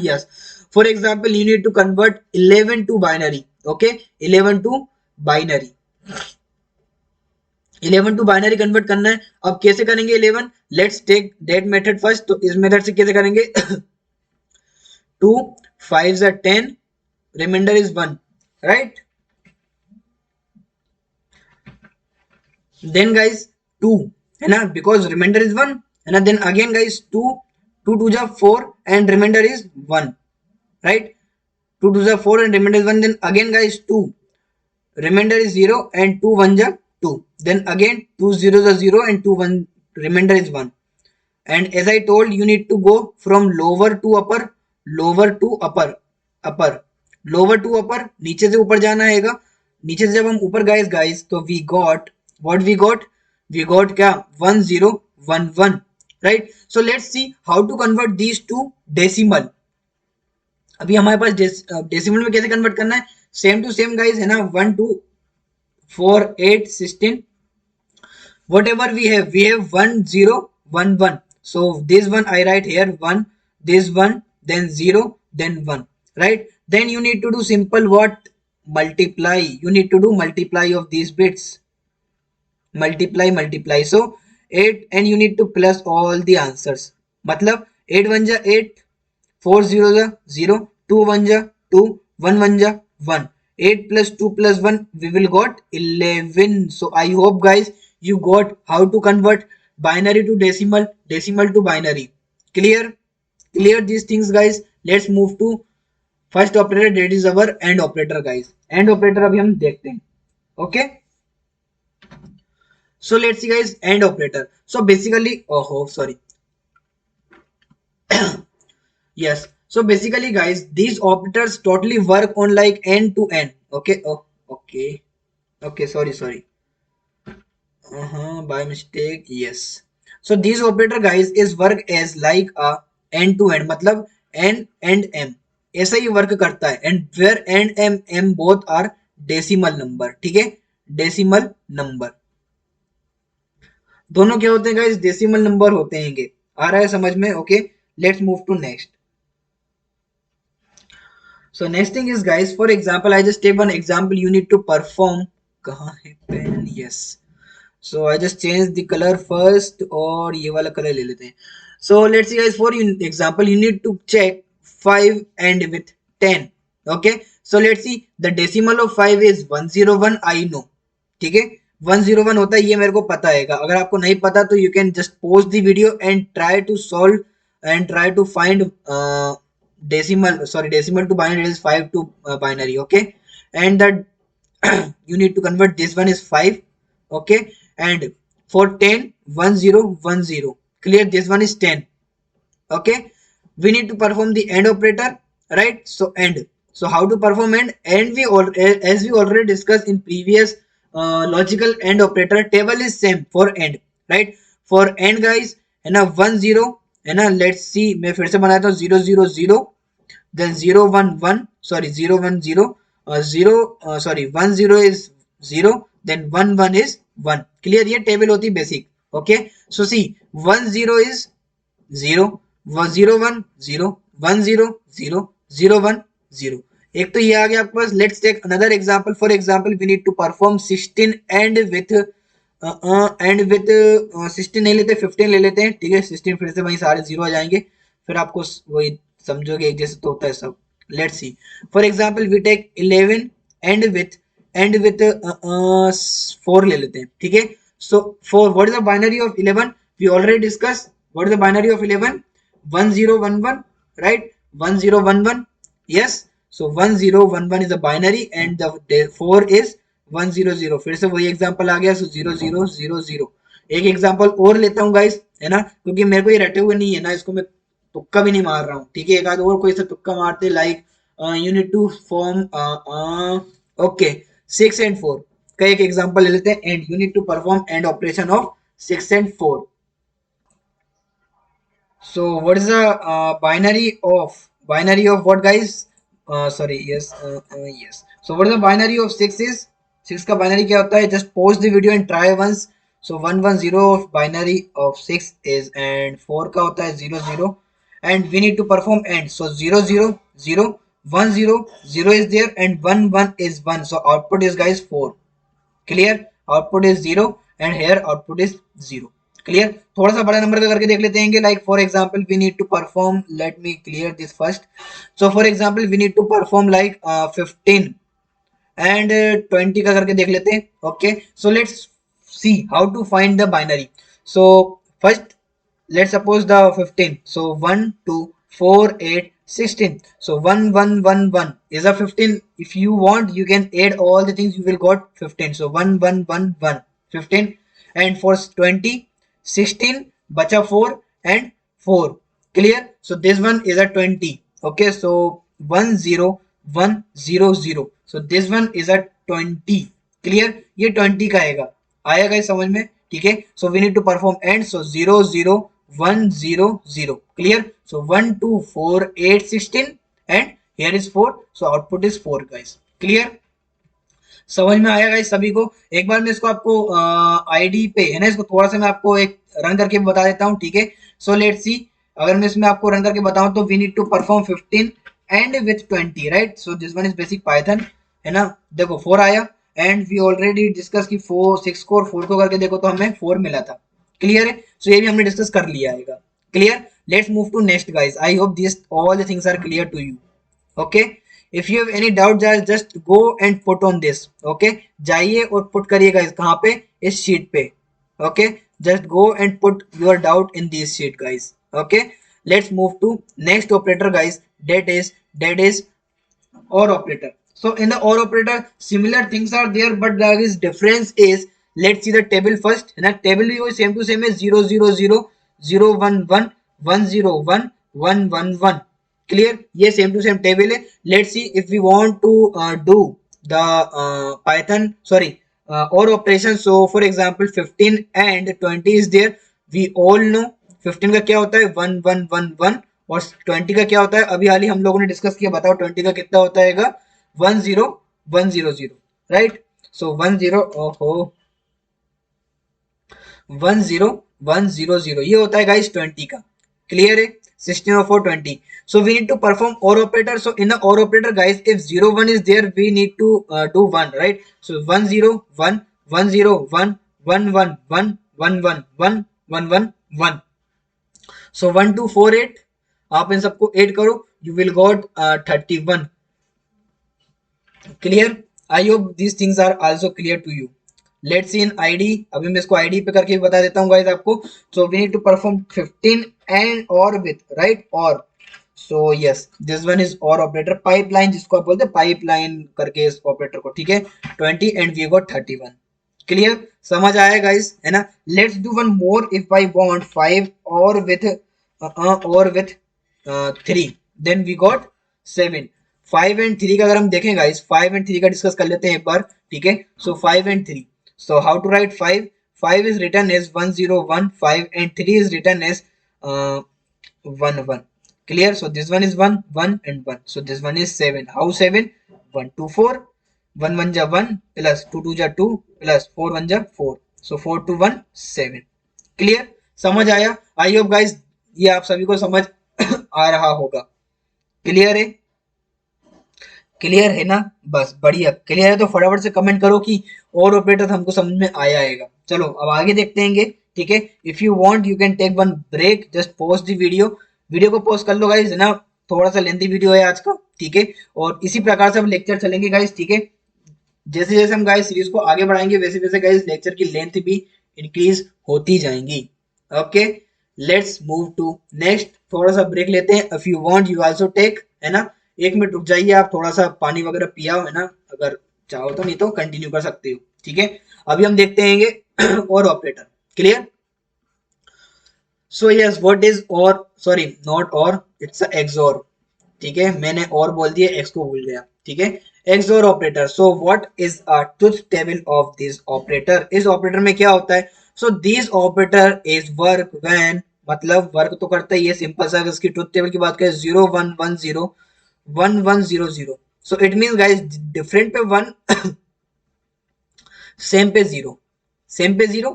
yes. For example you need to convert 11 to binary. Okay, 11 to binary, 11 to binary convert करना है. अब कैसे करेंगे 11? Let's take that method first. तो इस method से कैसे करेंगे 2 5 are 10, remainder is 1, right. Then guys 2, है ना, because remainder is 1, है ना. Then again guys 2 2 ja 4 and remainder is 1, right. 2 2 ja 4 and remainder is 1. Then again guys 2, remainder is 0 and 2 1 ja 2. Then again 2 0 ja 0 and 2 1, remainder is 1. And as I told, you need to go from lower to upper, lower to upper, नीचे से ऊपर जाना हैगा. नीचे से जब हम ऊपर गाइस तो we got what we got क्या 1 0 1 1, right. So let's see how to convert these to decimal. अभी हमारे पास डेसिमल में कैसे कन्वर्ट करना है, सेम टू सेम गाइस है ना. 1 2 4 8 16, whatever we have 1 0 1 1. So this one I write here 1, this one, then 0, then 1, right. Then you need to do simple what, multiply. You need to do multiply of these bits, multiply. So 8, and you need to plus all the answers. मतलब 8 1 जा 8, 4 0 जा 0, 2 1 जा 2, 1 1 जा 1. 8 plus 2 plus 1, we will got 11. So I hope guys you got how to convert binary to decimal, decimal to binary. Clear? Clear these things guys. Let's move to first operator, that is our AND operator guys. AND operator अभी हम देखते हैं. Okay. So let's see guys, AND operator. So basically, oh sorry. Yes. So basically guys, these operators totally work on like end to end. Okay. Oh, okay. Okay. Sorry. By mistake. Yes. So these operator guys is work as like a end to end. मतलब n and m ऐसा ही work करता है. And where n and m both are decimal number. ठीक है. Decimal number. दोनों क्या होते हैं गाइस, डेसिमल नंबर होते हैं. ये आ रहा है समझ में. Okay, let's move to next. So next thing is guys, for example I just take one example. You need to perform. कहाँ है pen? Yes. So I just change the colour first, और ये वाला कलर ले लेते हैं. So let's see guys, for example you need to check 5 and with 10. Okay, so let's see the decimal of 5 is 101. I know. ठीक है, 101 होता है, ये मेरे को पता है. अगर आपको नहीं पता तो you can just pause the video and try to solve and try to find decimal to binary is 5 to binary. Okay, and that you need to convert. This one is 5. Okay, and for 10, 1 0 1 0. Clear? This one is 10. Okay, we need to perform the AND operator, right? So AND. So how to perform AND? And as we already discussed in previous logical AND operator, table is same for AND, right? For AND guys है ना 1 0 है ना. let's see, मैं फिर से बनाता हूँ. 0 0 0, then 0 1 1, sorry 0 1 0, 0 sorry 1 0 is 0, then 1 1 is 1. Clear? ये टेबल होती है basic. Okay, so see 1 0 is 0, 0 1 0, 1 0 0, 0 1 0. एक तो ये आ गया आपके पास. Let's take another example. For example we need to perform 16 and with 16 नहीं लेते, 15 ले लेते हैं. ठीक है, 16 फिर से वही सारे जीरो आ जाएंगे, फिर आपको वही समझोगे एक जैसे तो होता है सब. Let's see, for example we take 11 and with 4 ले लेते हैं. ठीक है, so for what is the binary of 11? We already discuss. What is the binary of 11? 1 0 1 1, right? 1 0 1 1. yes, so 1 0 1 1 is a binary and the 4 is 1 0 0. फिर से वही example आ गया. सो 0 0 0 0. एक एग्जांपल और लेता हूँ गाइस, है ना, क्योंकि मेरे को ये रटे हुए नहीं है ना, इसको मैं तुक्का भी नहीं मार रहा हूँ. ठीक है, एक आध और कोई सा तुक्का मारते, like you need to form. Okay, 6 and 4 का एक एग्जांपल ले लेते हैं. And you need to perform and operation of 6 and 4. So what is the binary of what guys? Sorry, yes. So what is the binary of 6 is? 6 का binary क्या होता है? Just pause the video and try once. So 1 1 0 of binary of 6 is, and 4 का होता है 0 0, and we need to perform AND. So 0 0 0, 1 0 0 is there, and 1 1 is 1. So output is guys 4. Clear? Output is 0 and here output is 0. Clear? थोड़ा सा बड़ा number का करके देख लेते हैं. Like for example we need to perform, let me clear this first. So for example we need to perform like 15 and 20 का करके देख लेते हैं. Okay, so let's see how to find the binary. So first let's suppose the 15. So 1 2 4 8 16. So 1 1 1 1 is a 15. If you want you can add all the things, you will got 15. So 1 1 1 1 15. And for 20, 16 bacha 4 and 4. Clear? So this one is a 20. Okay, so 1 0 1 0 0. So this one is a 20. Clear? ये 20 का आएगा. आया guys समझ में? ठीक है, so we need to perform AND. So 0 0 100. Clear? So 1 2 4 8 16 and here is 4. So output is 4 guys. Clear? समझ में आया गाइस सभी को? एक बार मैं इसको आपको आईडी पे है ना, इसको थोड़ा सा मैं आपको एक रन करके बता देता हूँ, ठीक है? सो लेट्स सी, अगर मैं इसमें आपको रन करके बताऊं तो we need to perform 15 and with 20, right? So this one is basic Python, है ना? देखो 4 आया एंड वी ऑलरेडी डिस्कस की 4 6 को और 4 को करके देखो तो हमें 4 मिला था। क्लियर है? सो ये भी हमने डिस्कस कर लिया है। Clear? Let's move to next guys. I hope this all the things are clear to you. Okay, if you have any doubt just go and put on this. Okay, जाइए और put करिएगा इस कहाँ पे, इस शीट पे। Okay, just go and put your doubt in this sheet guys. Okay, let's move to next operator guys, that is or operator. So in the or operator similar things are there, but the difference is, let's see the table first, है ना? Table भी वही same to same है, 0 0 0 0 1 1 1 0 1 1 1 1। Clear? ये same to same table है। Let's see if we want to do the python, sorry, or operation. So for example 15 and 20 is there, we all know 15 का क्या होता है, 1 1 1 1, और 20 का क्या होता है, अभी हाल ही हम लोगों ने डिस्कस किया। बताओ 20 का कितना होता है? 1 0 1 0 0, राइट? सो 1 0, ओहो, 1 0 1 0 0 ये होता है गाइस 20 का। क्लियर है? 16 और 4 20। So we need to perform OR operator. So in the OR operator guys, if 0 1 is there, we need to do 1, right? So 1 0 1 1 0 1 1 1 1 1 1 1 1 1 1। So 1 2 4 8, आप इन सबको 8 करो, you will got 31। Clear? I hope these things are also clear to you. Let's see in ID, अभी मैं इसको ID पे करके बता देता हूँ गाइस आपको। So we need to perform 15 and or with, right? और so yes, this one is or operator, pipeline जिसको आप बोलते हैं, पाइपलाइन करके इस ऑपरेटर को, ठीक है? 20 एंड वी गॉट 31। क्लियर? समझ आया गाइस, है ना? Let's do one more. If I want 5 or with 3, then we got 7। 5 and 3 का अगर हम देखें गाइस, 5 एंड 3 का डिस्कस कर लेते हैं एक बार, ठीक है? सो 5 and 3, so how to write 5? 5 is written as 1 0 1 5 and 3 is written as 1 1। Clear? So this one is 1 1 and 1, so this one is 7। How 7? 1 2 4, 1 1 ja 1 plus 2 2 ja 2 plus 4 1 ja 4, so 4 2 1 7। Clear? समझ आया? I hope guys ये आप सभी को समझ आ रहा होगा। Clear है? क्लियर है ना? बस बढ़िया। क्लियर है तो फटाफट से कमेंट करो कि और ऑपरेटर हमको समझ में आया आएगा। चलो अब आगे देखते हैं, ठीक है? If you want you can take one break, just pause the video. Video को पॉज कर लो गाइस, है ना? थोड़ा सा लेंथी वीडियो है आज का, ठीक है? और इसी प्रकार से हम लेक्चर चलेंगे गाइस, ठीक है? जैसे जैसे हम गाइस सीरीज को आगे बढ़ाएंगे वैसे वैसे गाइस लेक्चर की लेंथ भी इंक्रीज होती जाएंगी। Okay, let's move to next. थोड़ा सा ब्रेक लेते हैं। If you want you also take, है ना? 1 मिनट रुक जाइए, आप थोड़ा सा पानी वगैरह पियाओ, है ना? अगर चाहो तो, नहीं तो कंटिन्यू कर सकते हो, ठीक है? अभी हम देखते हैं और operator. Clear? So yes, what is और, सॉरी नॉट और, इट्स अ एक्सओर। ठीक है, मैंने और बोल दिया, एक्स को भूल गया, ठीक है? XOR operator. So what is a truth table of this operator? इस ऑपरेटर में क्या होता है? So this operator is work when, मतलब वर्क तो करता ही है, सिंपल सा। अगर इसकी ट्रुथ टेबल की बात करें, 0 1 1 0 1 1 0 0, so it mean guys different पे 1 सेम पे 0, सेम पे 0,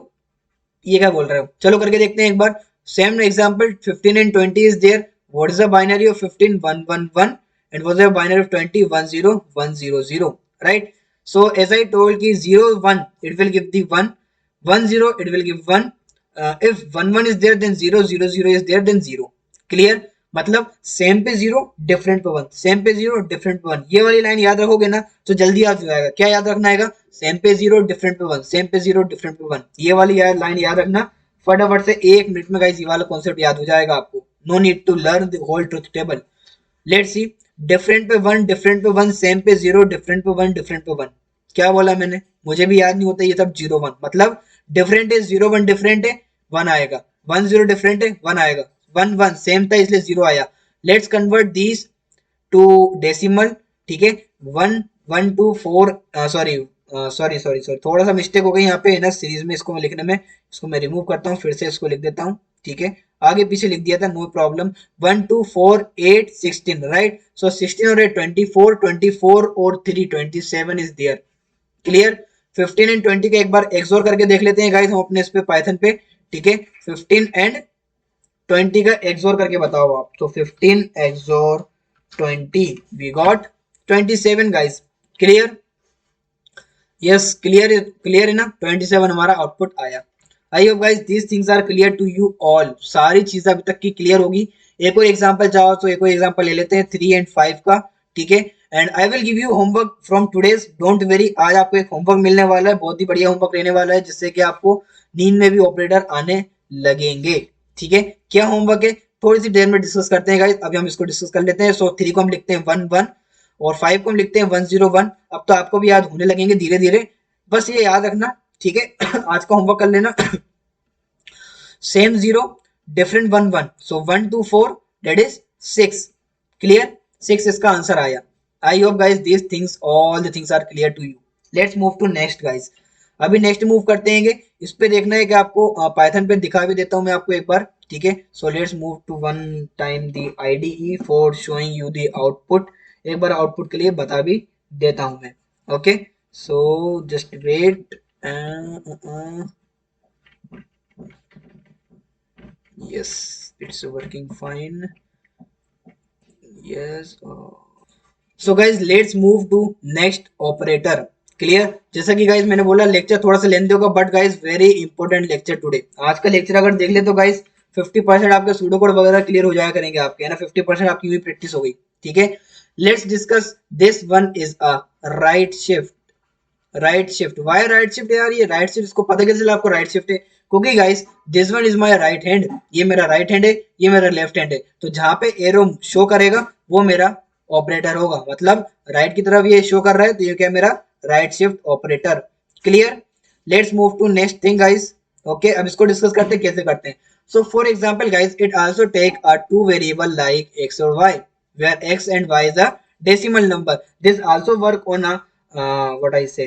ये क्या बोल रहे हो? चलो करके देखते हैं एक बार। Same example, 15 and 20 is there. What is the binary of 15? 1 1 1, and what is the binary of 20? 1 0 1 0 0, right? So as I told ki 0 1 it will give the 1, 1 0 it will give 1, if 1 1 is there then 0 0 0 is there then 0। Clear? मतलब same पे 0 different पे 1, same पे 0 different पे 1। ये वाली line याद रखोगे ना तो जल्दी याद हो जाएगा। क्या याद रखना है? सेम पे 0 डिफरेंट पे 1, सेम पे 0 डिफरेंट पे 1। ये वाली लाइन याद रखना फटाफट से, 1 मिनट में गाइस ये वाला कॉन्सेप्ट याद हो जाएगा आपको। No need to learn the whole truth table. Let's see, different पे 1 डिफरेंट पे 1, सेम पे 0 डिफरेंट पे 1 डिफरेंट पे 1। क्या बोला मैंने? मुझे भी याद नहीं होता ये सब। 0 1 मतलब डिफरेंट है, 0 1 डिफरेंट है, 1 आएगा। 1 0 डिफरेंट है, 1 आएगा। 1 1 सेम था इसलिए 0 आया। Let's convert these to decimal, ठीक है? 1 1 2 4, सॉरी सॉरी सॉरी सॉरी, थोड़ा सा मिस्टेक हो गई यहाँ पे, है ना? सीरीज में इसको मैं लिखने में, इसको मैं रिमूव करता हूँ, फिर से इसको लिख देता हूँ, ठीक है? आगे पीछे लिख दिया था, नो प्रॉब्लम। 1 2 4 8 16, राइट। सो 16 और 8 24, 24 और 3 27 इज देयर। क्लियर। 15 एंड 20 का एक बार एक्सोर करके देख लेते हैं गाइस हम अपने इस पे पाइथन पे, ठीक है। 15 एंड 20 का एक्सोर करके बताओ आप। तो 15 XOR 20 we got 27 guys. Clear. Yes clear, clear है ना। 27 हमारा आउटपुट आया। I hope guys these things are clear to you all. सारी चीजें अभी तक की क्लियर होगी। एक और एग्जांपल चाहो तो एक और एग्जांपल ले लेते हैं 3 एंड 5 का, ठीक है। And I will give you homework from today's, don't very. आज आपको एक होमवर्क मिलने वाला है, बहुत ही बढ़िया होमवर्क रहने वाला है, जिससे कि आपको नींद में भी ऑपरेटर आने लगेंगे, ठीक है। क्या होमवर्क है थोड़ी सी देर में डिस्कस करते हैं गाइस, अभी हम इसको डिस्कस कर लेते हैं। सो 3 को हम लिखते हैं 1 1 और 5 को हम लिखते हैं 101। अब तो आपको भी याद होने लगेंगे धीरे धीरे, बस ये याद रखना, ठीक है। आज का होमवर्क कर लेना। Same zero, different 1 1, so 1 2 4 that is 6। Clear, 6 इसका आंसर आया। I hope guys these things all the things are clear to you. Let's move to next guys. अभी नेक्स्ट मूव करते हैं। इस पे देखना है कि आपको पाइथन पे दिखा भी देता हूं मैं आपको एक बार, ठीक है। So let's move to one time the IDE for showing you the output. एक बार आउटपुट के लिए बता भी देता हूं मैं, okay. So just wait. yes, it's working fine. Yes. So guys let's move to next operator. Clear. जैसा कि गाइज मैंने बोला लेक्चर थोड़ा सा लेंथी होगा, but guys very important lecture today. आज का लेक्चर अगर देख ले तो गाइज 50% आपके सूडो कोड वगैरह क्लियर हो जाया करेंगे आपके, है ना। 50% आपकी भी प्रैक्टिस हो गई, ठीक है। Let's discuss this one is a right shift. Right shift, why right shift यार, ये राइट शिफ्ट इसको पता कैसे चला आपको राइट शिफ्ट है? क्योंकि guys this one is my right hand, ये मेरा राइट हैंड है, ये मेरा लेफ्ट हैंड है। तो जहां पे एरो शो करेगा वो मेरा ऑपरेटर होगा, मतलब राइट की तरफ ये शो कर रहा है तो ये क्या मेरा right shift operator. Clear. Let's move to next thing guys. Okay, अब इसको डिस्कस करते हैं कैसे करते हैं। So for example guys it also take a two variable like x और y where x and y is a decimal number. This also work on a what I से,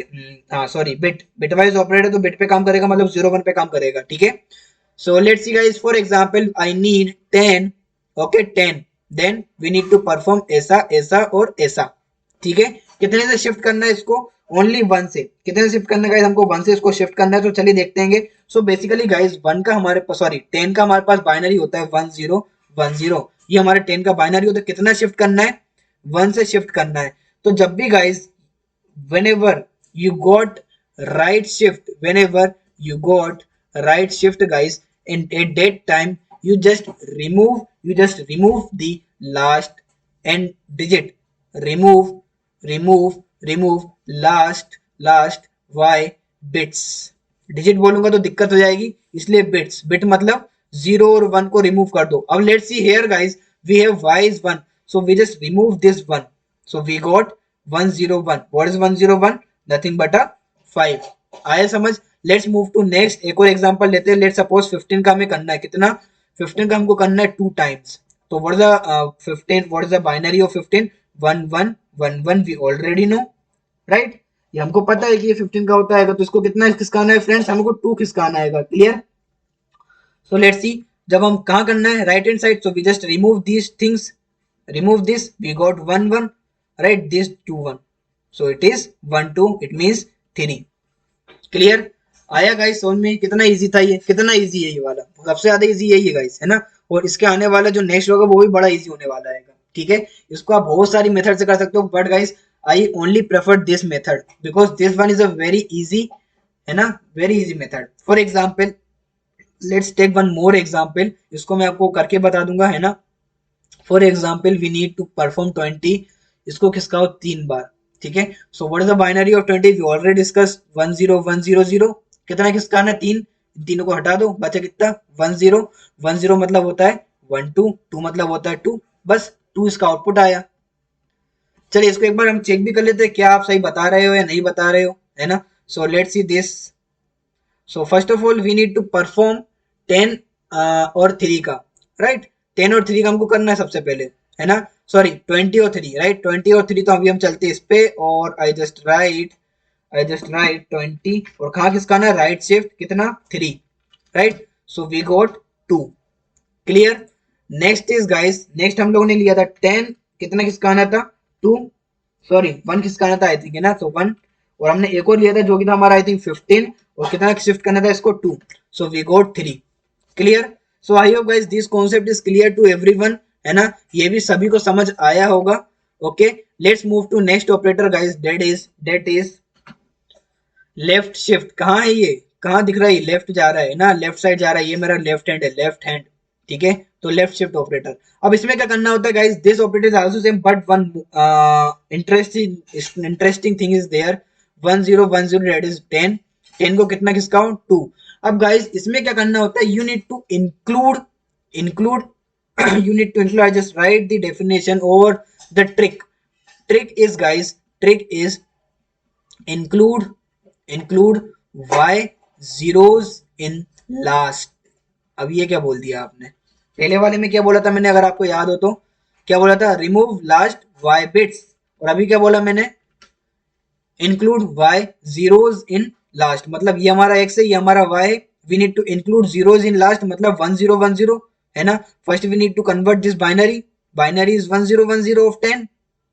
हाँ सॉरी, बिट बिटवाइज ऑपरेटर। तो bit पे काम करेगा, मतलब 0 1 पे काम करेगा, ठीक है। So let's see guys for example I need 10, okay 10, then we need to perform ऐसा ऐसा और ऐसा, ठीक है। कितने से शिफ्ट करना है इसको? ओनली 1 से। कितने से शिफ्ट करना है गाइस? हमको 1 से इसको शिफ्ट करना है, तो चलिए देखते हैं। सो बेसिकली गाइस 1 का हमारे पास, सॉरी 10 का हमारे पास बाइनरी होता है 1 0 1 0। ये हमारे 10 का बाइनरी होता है। कितना शिफ्ट करना है? 1 से शिफ्ट करना है। तो जब भी guys whenever you got right shift, whenever you got right shift guys, in at that time you just remove the last n digit. Remove last y bits। Digit बोलूंगा तो दिक्कत हो जाएगी, इसलिए बिट्स। बिट मतलब 0 और 1 को रिमूव कर दो। अब let's see here guys we have y is 1, so we just remove this 1, so we got 101। what is 101? nothing but a 5। आया समझ। Let's move to next. एक और एग्जांपल लेते हैं। लेट्स सपोज 15 का हमें करना है कितना? 15 का हमको करना है 2 टाइम्स। तो what is the 15, what is the binary of 15? 1 1 1 1। We already know, right. ये हमको पता है कि ये 15 का होता है, तो इसको कितना खिसकाना है फ्रेंड्स? हमको 2 खिसकाना है। क्लियर। सो लेट्स सी, जब हम कहाँ करना है? Right hand side. So we just remove these things, remove this, we got 1 1, right, this 2 1, so it is 1 2, it means 3। Clear. आया गाइस समझ में? कितना इजी था ये, कितना इजी है ये वाला, सबसे ज्यादा इजी यही है गाइस, है ना। और इसके आने वाला जो नेक्स्ट होगा वो भी बड़ा इजी होने वाला है, ठीक है। इसको आप बहुत सारी मेथड से कर सकते हो, but guys I only prefer this method because this one is a very easy, है ना, very easy method. For example let's take one more example, इसको मैं आपको करके बता दूंगा, है ना। For example we need to perform 20, इसको खिसकाओ 3 बार, ठीक है। So what is the binary of 20? We already discuss 1 0 1 0 0। कितना खिसकाना? 3। तीनों को हटा दो, बचा कितना? 1 0। 1 0 मतलब होता है 1 2, 2 मतलब होता है 2, बस 2 इसका आउटपुट आया। चलिए इसको एक बार हम चेक भी कर लेते हैं, क्या आप सही बता रहे हो या नहीं बता रहे हो, है ना। So let's see this. So first of all we need to perform 10 और 3 का, राइट। 10 और 3 का हमको करना है सबसे पहले, है ना। सॉरी 20 और 3, राइट। 20 और 3 तो अभी हम चलते हैं इस पे, और आई जस्ट राइट 20, और कहाँ किसका ना राइट शिफ्ट कितना? 3, right. So we got 2। Clear. Next is guys, next हम लोगों ने लिया था 10, कितना किसका आना था 2, सॉरी 1 किसका आना था आई थिंक, है ना, सो 1, और हमने एक और लिया था जो कि था हमारा आई थिंक 15, और कितना शिफ्ट करना था इसको 2, so we got 3। Clear. So I hope guys this concept is clear to everyone, है ना, ये भी सभी को समझ आया होगा। Okay, let's move to next operator guys, that is left shift. कहाँ है ये, कहाँ दिख रहा है, लेफ्ट जा रहा है ना, लेफ्ट साइड जा रहा है, ये मेरा लेफ्ट हैंड है, लेफ्ट हैंड, ठीक है, तो लेफ्ट शिफ्ट ऑपरेटर। अब इसमें क्या करना होता है guys, this operator is also same but one interesting thing is there, 1010 that is 10, 10 को कितना किसका 2। अब गाइस इसमें क्या करना होता है, you need to include you need to include, I just write the definition over the trick is include y zeros in last। अब ये क्या बोल दिया आपने, पहले वाले में क्या बोला था मैंने, अगर आपको याद हो तो क्या बोला था, रिमूव लास्ट y बिट्स, और अभी क्या बोला मैंने, include y zeros in last, मतलब ये हमारा x है, ये हमारा y है, we need to include zeros in last, मतलब 1010, है ना। First we need to convert this binary, binary is 1010 of 10,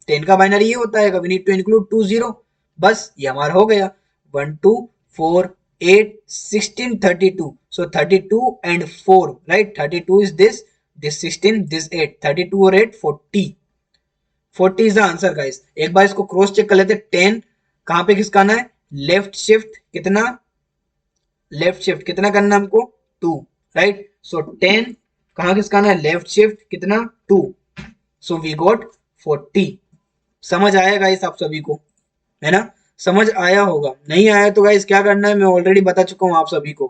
10 का बाइनरी ये होता है, वी नीड टू इंक्लूड 20, बस ये हमारा हो गया 1 2 4 8 16 32, सो 32 and 4, right, 32 is this 16 this 8, 32 और 8 40, 40 इज द आंसर गाइस। एक बार इसको क्रॉस चेक कर लेते, 10 कहां पे किसका आना है, लेफ्ट शिफ्ट, कितना लेफ्ट शिफ्ट कितना करना है हमको 2, राइट, सो 10 कहां किसका आना है, लेफ्ट शिफ्ट कितना 2, सो वी गॉट 40। समझ आया गाइस आप सभी को, है ना, समझ आया होगा, नहीं आया तो गाइस क्या करना है, मैं ऑलरेडी बता चुका हूं आप सभी को,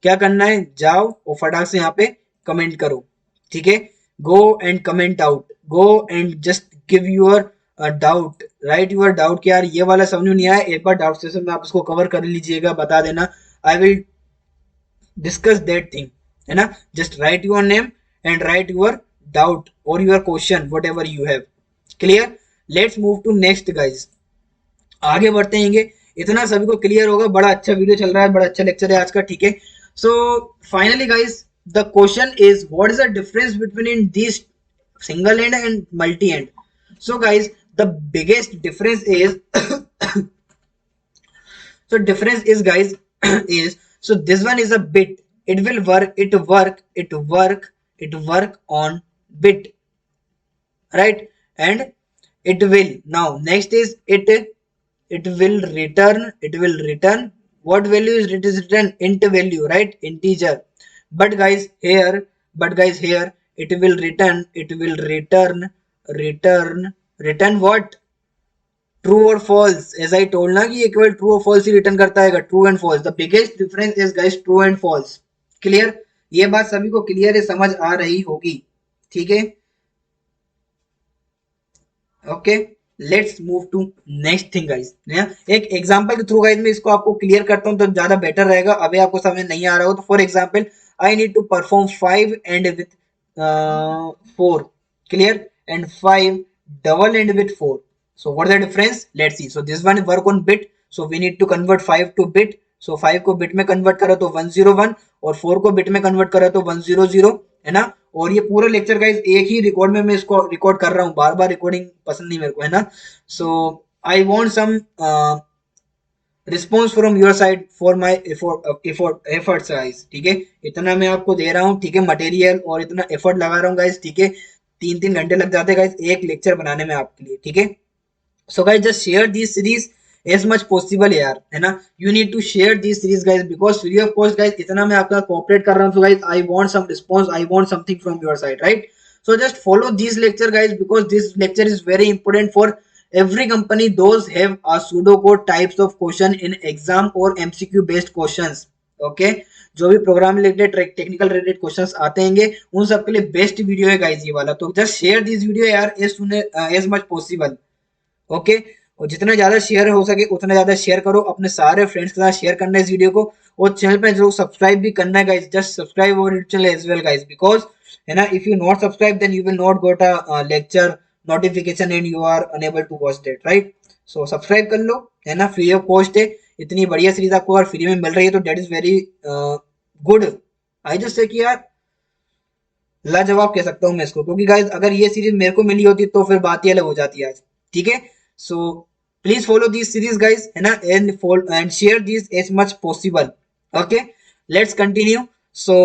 क्या करना है, जाओ और फटाक से यहाँ पे कमेंट करो, ठीक है, go and comment out, go and just give your doubt, right your doubt, कि यार ये वाला समझ में नहीं आया, एक बार डाउट सेशन में आप उसको कवर कर लीजिएगा, बता देना, I will discuss that thing, है ना, just write your name and write your doubt और your question whatever you have. Clear, let's move to next guys, आगे बढ़ते हैं, इतना सभी को क्लियर होगा, बड़ा अच्छा वीडियो चल रहा है, बड़ा अच्छा लेक्चर है आज का, ठीक है। So finally guys the question is what is the difference between in this single and and multi and. So guys the biggest difference is so difference is guys is, so this one is a bit, it work on bit, right, and it will, now next is it will return what value is it, is return int value, right, integer, but guys here it will return what, true और false, as I told ना कि ये केवल true और false ही return करता है, true and false, the biggest difference is guys true and false. Clear, ये बात सभी को क्लियर है, समझ आ रही होगी, ठीक है, okay, let's move to next thing guys, एक एग्जांपल के थ्रू गाइस मैं इसको आपको क्लियर करता हूं तो ज्यादा बेटर रहेगा, अभी आपको समझ नहीं आ रहा हो तो for example I need to perform 5 and with 4, clear, and 5 double end with 4, so what is the difference, let's see, so this one work on bit, so we need to convert 5 to bit, so 5 को bit में convert करो तो 101 और 4 को bit में convert करो तो 100, है ना, और ये पूरा लेक्चर गाइस एक ही रिकॉर्ड में मैं इसको रिकॉर्ड कर रहा हूँ, बार बार रिकॉर्डिंग पसंद नहीं मेरे को, है ना, so I want some response from your side for my efforts guys, ठीक है, इतना मैं आपको दे रहा हूँ, ठीक है, मटेरियल और इतना एफर्ट लगा रहा हूँ गाइस, ठीक है, 3-3 घंटे लग जाते हैं गाइस एक लेक्चर बनाने में आपके लिए, ठीक है, so guys just share this series as much possible यार, है ना, you need to share this series guys because free of cost guys, इतना मैं आपका कोऑपरेट कर रहा हूँ, so guys I want some response, I want something from your side, right, so just follow this lecture guys because this lecture is very important for every company, those have a pseudocode types of question in exam or MCQ based questions, okay, जो भी program related technical related questions आते हैं उन सब के लिए best video है guys ये वाला, तो जस्ट शेयर दिस वीडियो यार एज मच पॉसिबल, ओके, और जितना ज्यादा शेयर हो सके उतना ज्यादा शेयर करो, अपने सारे फ्रेंड्स के साथ शेयर करना है इस वीडियो को, और चैनल पे जरूर सब्सक्राइब भी करना है guys, just subscribe our YouTube channel as well guys, because है ना, if you not subscribe then you will not got a lecture notification and you are unable to watch that, right, so subscribe कर लो, है ना, free of cost है, इतनी बढ़िया series आपको अगर फ्री में मिल रही है तो that is very good, I just say कि यार लाजवाब कह सकता हूँ मैं इसको, क्योंकि गाइज अगर ये सीरीज मेरे को मिली होती तो फिर बात ही अलग हो जाती आज। ठीक है, so please follow this series guys, है ना, and share this as much possible. Okay, let's continue. So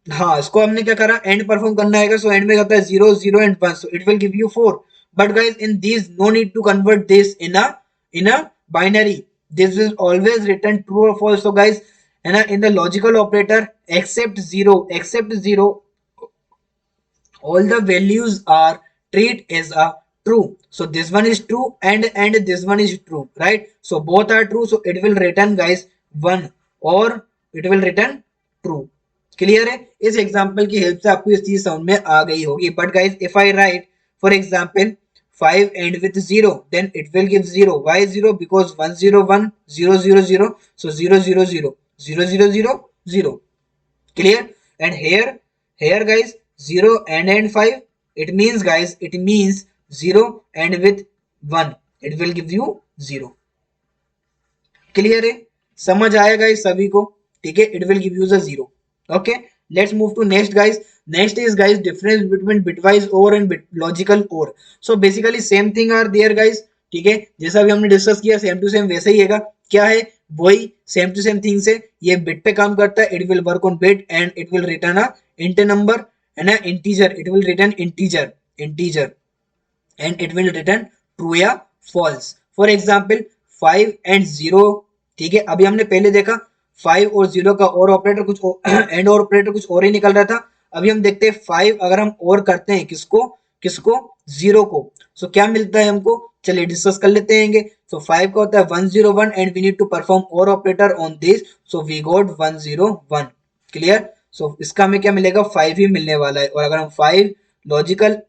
हाँ, इसको हमने क्या करा, एंड परफॉर्म करना है, सो एंड में होता है 0 0 and 1, so it will give you 4। But guys in this no need to convert this in a binary, this is always return true और फॉल्स। सो गाइज, है ना, in the logical operator except zero all the values are treat as a true. So this one is true and this one is true, right? So both are true, so it will return guys 1 or it will return true. Clear है? इस example की help से आपको इस चीज समझ में आ गई होगी। But guys if I write for example 5 end with 0, then it will give 0. Why 0? Because 1 0 1 0 0 0, so 0 0 0 0 0 0 0. Clear? And here guys 0 and 5, it means guys, it means 0 and with 1, it will give you 0. Clear है? समझ आएगा इस सभी को? ठीक है, it will give you the 0। Okay, let's move to next guys. Next is guys difference between bitwise or and logical or. So basically same thing are there guys. ठीक है, जैसा भी हमने डिस्कस किया सेम टू सेम वैसे ही है। क्या है वही सेम टू सेम थिंग से, ये बिट पे काम करता है, it will work on bit and it will return a int number, है ना, integer, it will return integer and it will return true या false. For example 5 and 0। ठीक है, अभी हमने पहले देखा 5 और 0 का और ऑपरेटर कुछ एंड और ऑपरेटर कुछ और ही निकल रहा था। अभी हम देखते हैं 5 अगर हम और करते हैं किसको किसको 0 को, सो क्या मिलता है हमको, चलिए डिस्कस कर लेते हैं। सो 5 का होता है 101 and we need to perform or operator on this, so we got 101। Clear? So इसका हमें क्या मिलेगा, 5 ही मिलने वाला है। और अगर हम 5 लॉजिकल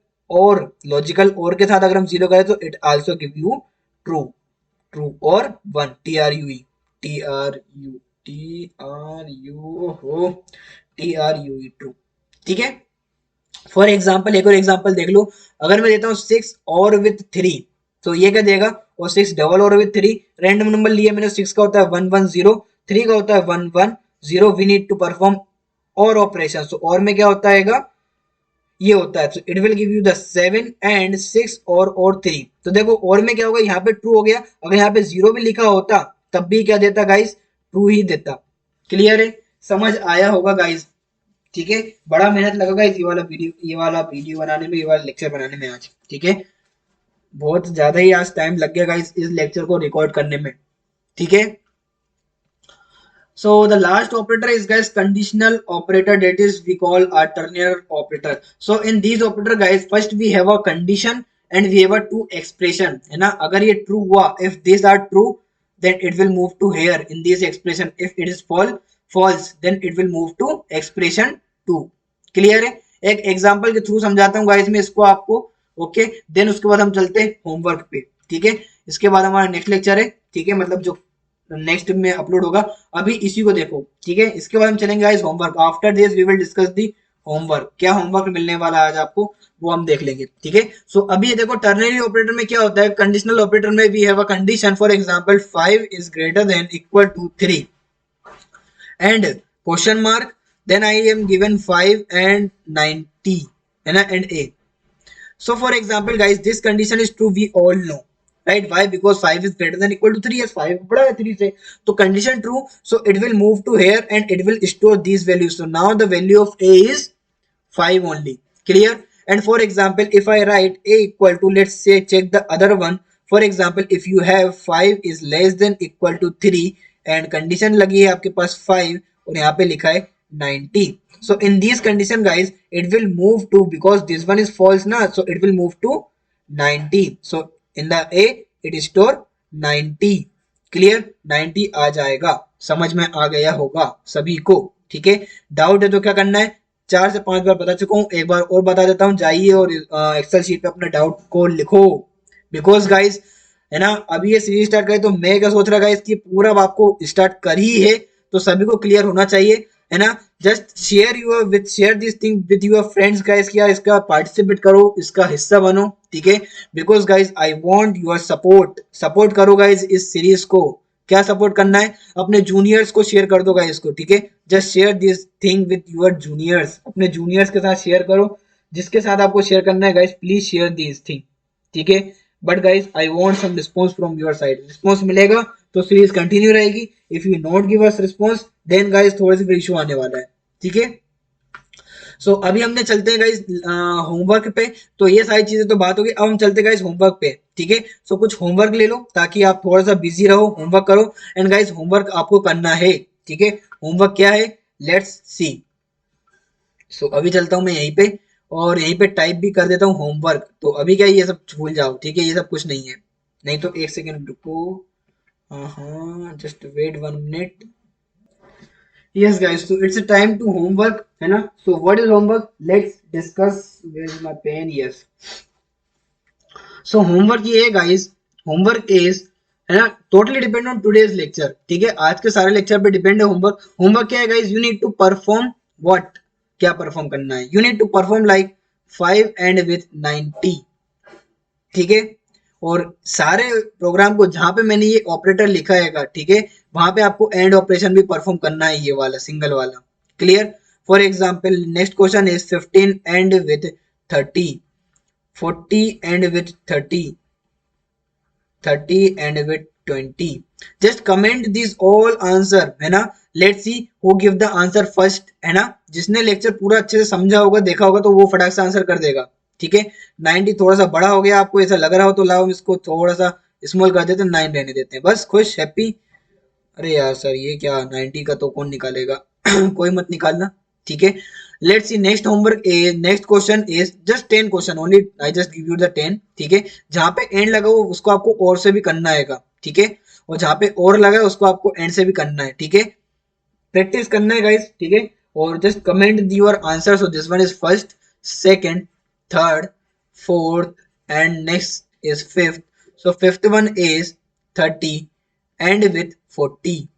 लॉजिकल और के साथ अगर हम 0 करें तो it also give you true, true और 1, TRUE ट्रू। ठीक है, फॉर एग्जाम्पल एक और एग्जाम्पल देख लो। अगर मैं देता हूँ 6 और विथ 3, तो ये क्या देगा, और 6 डबल और विथ 3, रैंडम नंबर लिया मैंने। 6 का होता है 110, 3 का होता है 110। वी नीड टू परफॉर्म और ऑपरेशन, सो और में क्या होता है, ये होता है, it will give you the 7 and 6 और 3। तो देखो और में क्या होगा, यहाँ पे ट्रू हो गया। अगर यहाँ पे 0 भी लिखा होता तब भी क्या देता गाइस, ट्रू ही देता। क्लियर है? समझ आया होगा गाइस? ठीक है, बड़ा मेहनत लगा गाइस ये वाला वीडियो बनाने में, ये वाला लेक्चर बनाने में आज। ठीक है, बहुत ज्यादा ही आज टाइम लग गया गाइस इस लेक्चर को रिकॉर्ड करने में। ठीक है, so the last operator is guys conditional operator, that is we call a ternary operator. So in these operator guys, first we have a condition and we have a two expression, है ना। अगर ये true हुआ, if these are true then it will move to here in this expression, if it is false then it will move to expression 2। Clear है? एक example के through समझाता हूँ गाइस मैं इसको आपको। ओके, देन उसके बाद हम चलते हैं होमवर्क पे। ठीक है, इसके बाद हमारा नेक्स्ट लेक्चर है। ठीक है, मतलब जो नेक्स्ट में अपलोड होगा, अभी इसी को देखो। ठीक है, इसके बाद हम चलेंगे guys homework. After this we will discuss the homework, क्या होमवर्क मिलने वाला है आज आपको वो हम देख लेंगे। ठीक है, सो अभी ये देखो टर्नरी ऑपरेटर में क्या होता है, कंडीशनल ऑपरेटर में we have a condition, for example 5 is greater than equal to 3 and question mark, then I am given 5 and 90, है ना, and a. So for example guys, this condition is true, we all know, right? Why? Because 5 is greater than equal to 3, yes 5 बड़ा है 3 से, तो condition true, so it will move to here and it will store these values. So now the value of a is 5 only. Clear? And for example if I write a equal to, let's say check the other one, for example if you have 5 is less than equal to 3 and condition लगी है आपके पास 5 और यहाँ पे लिखा है 90, so in this condition guys it will move to, because this one is false na, so it will move to 90, so in the a it is store 90। Clear? 90 आ जाएगा। समझ में आ गया होगा सभी को? ठीक है, डाउट है तो क्या करना है, 4 से 5 बार बता चुका हूँ, एक बार और बता देता हूँ, जाइए और एक्सेल शीट पे अपने डाउट को लिखो। बिकॉज गाइस, है ना, अभी ये सीरीज स्टार्ट करें तो मैं क्या सोच रहा गाइस कि पूरा आपको स्टार्ट कर ही है, तो सभी को क्लियर होना चाहिए, है ना। Just share this thing with your friends guys, क्या इसका पार्टिसिपेट करो, इसका हिस्सा बनो। ठीक है, because guys I want your support करो गाइस इस सीरीज को। क्या सपोर्ट करना है, अपने जूनियर्स को शेयर कर दो गाइस इसको, ठीक है। Just share this thing with your juniors, अपने जूनियर्स के साथ शेयर करो, जिसके साथ आपको शेयर करना है guys, please share this thing, ठीक है। But guys I want some response from your side, response मिलेगा तो सीरीज कंटिन्यू रहेगी, if you not give us response then guys थोड़े से इशू आने वाला है, ठीक है। सो अभी हमने चलते हैं गाइस होमवर्क पे। तो ये सारी चीजें तो बात होगी, अब हम चलते हैं गाइस होमवर्क पे, ठीक है। सो कुछ होमवर्क ले लो ताकि आप थोड़ा सा बिजी रहो, होमवर्क करो। एंड गाइस होमवर्क आपको करना है, ठीक है। होमवर्क क्या है, लेट्स सी। सो अभी चलता हूँ मैं यहीं पे, और यहीं पे टाइप भी कर देता हूँ होमवर्क। तो अभी क्या है, ये सब भूल जाओ, ठीक है, ये सब कुछ नहीं है। नहीं तो एक सेकेंड रुको, हाँ just wait 1 minute. Yes, guys. So it's a time to homework, है ना? So what is homework? Let's discuss. Where is my pen? Yes. So homework ये है guys. Homework is है ना? Totally depend on today's lecture. ठीक है? आज के सारे lecture पे depend है homework. Homework क्या है guys? You need to perform what? क्या perform करना है? You need to perform like 5 and with 90. ठीक है। और सारे प्रोग्राम को जहां पे मैंने ये ऑपरेटर लिखा है, ठीक है, वहां पे आपको एंड ऑपरेशन भी परफॉर्म करना है, ये वाला सिंगल वाला। Clear. For example next question is 15 and with 30, 40 and with 30, 30 and with 20। Just comment this all answer, है ना। Let's see who give the answer first, है ना। जिसने लेक्चर पूरा अच्छे से समझा होगा, देखा होगा, तो वो फटाक से आंसर कर देगा, ठीक है। 90 थोड़ा सा बड़ा हो गया, आपको ऐसा लग रहा हो तो लाओ इसको थोड़ा सा स्मॉल कर देते हैं, 9 रहने देते हैं, बस खुश हैप्पी। अरे यार सर ये क्या, 90 का तो कौन निकालेगा कोई मत निकालना, ठीक है। Let's C next homework, next question is just 10 question only, I just give you the 10, ठीक है। जहां पे एंड लगा हो उसको आपको और से भी करना है, ठीक है। और जहां पे और लगा है उसको आपको एंड से भी करना है, ठीक है। प्रैक्टिस करना है गाइस, ठीक है। और just comment your answer. So this one is first, second, third, fourth, and next is fifth. So fifth one is 30 and with 40.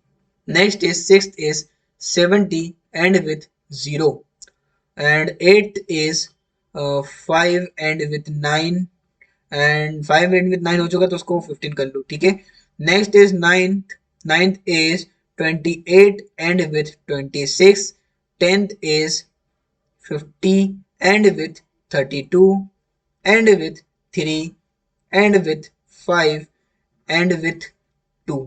Next is sixth is 70 and with 0. And eighth is 5 and with 9. And 5 and with 9 हो चुका तो उसको 15 कर लो, ठीक है। Next is ninth, ninth is 28 and with 26. 10th is 50 and with 32 and with 3 and with 5 and with 2।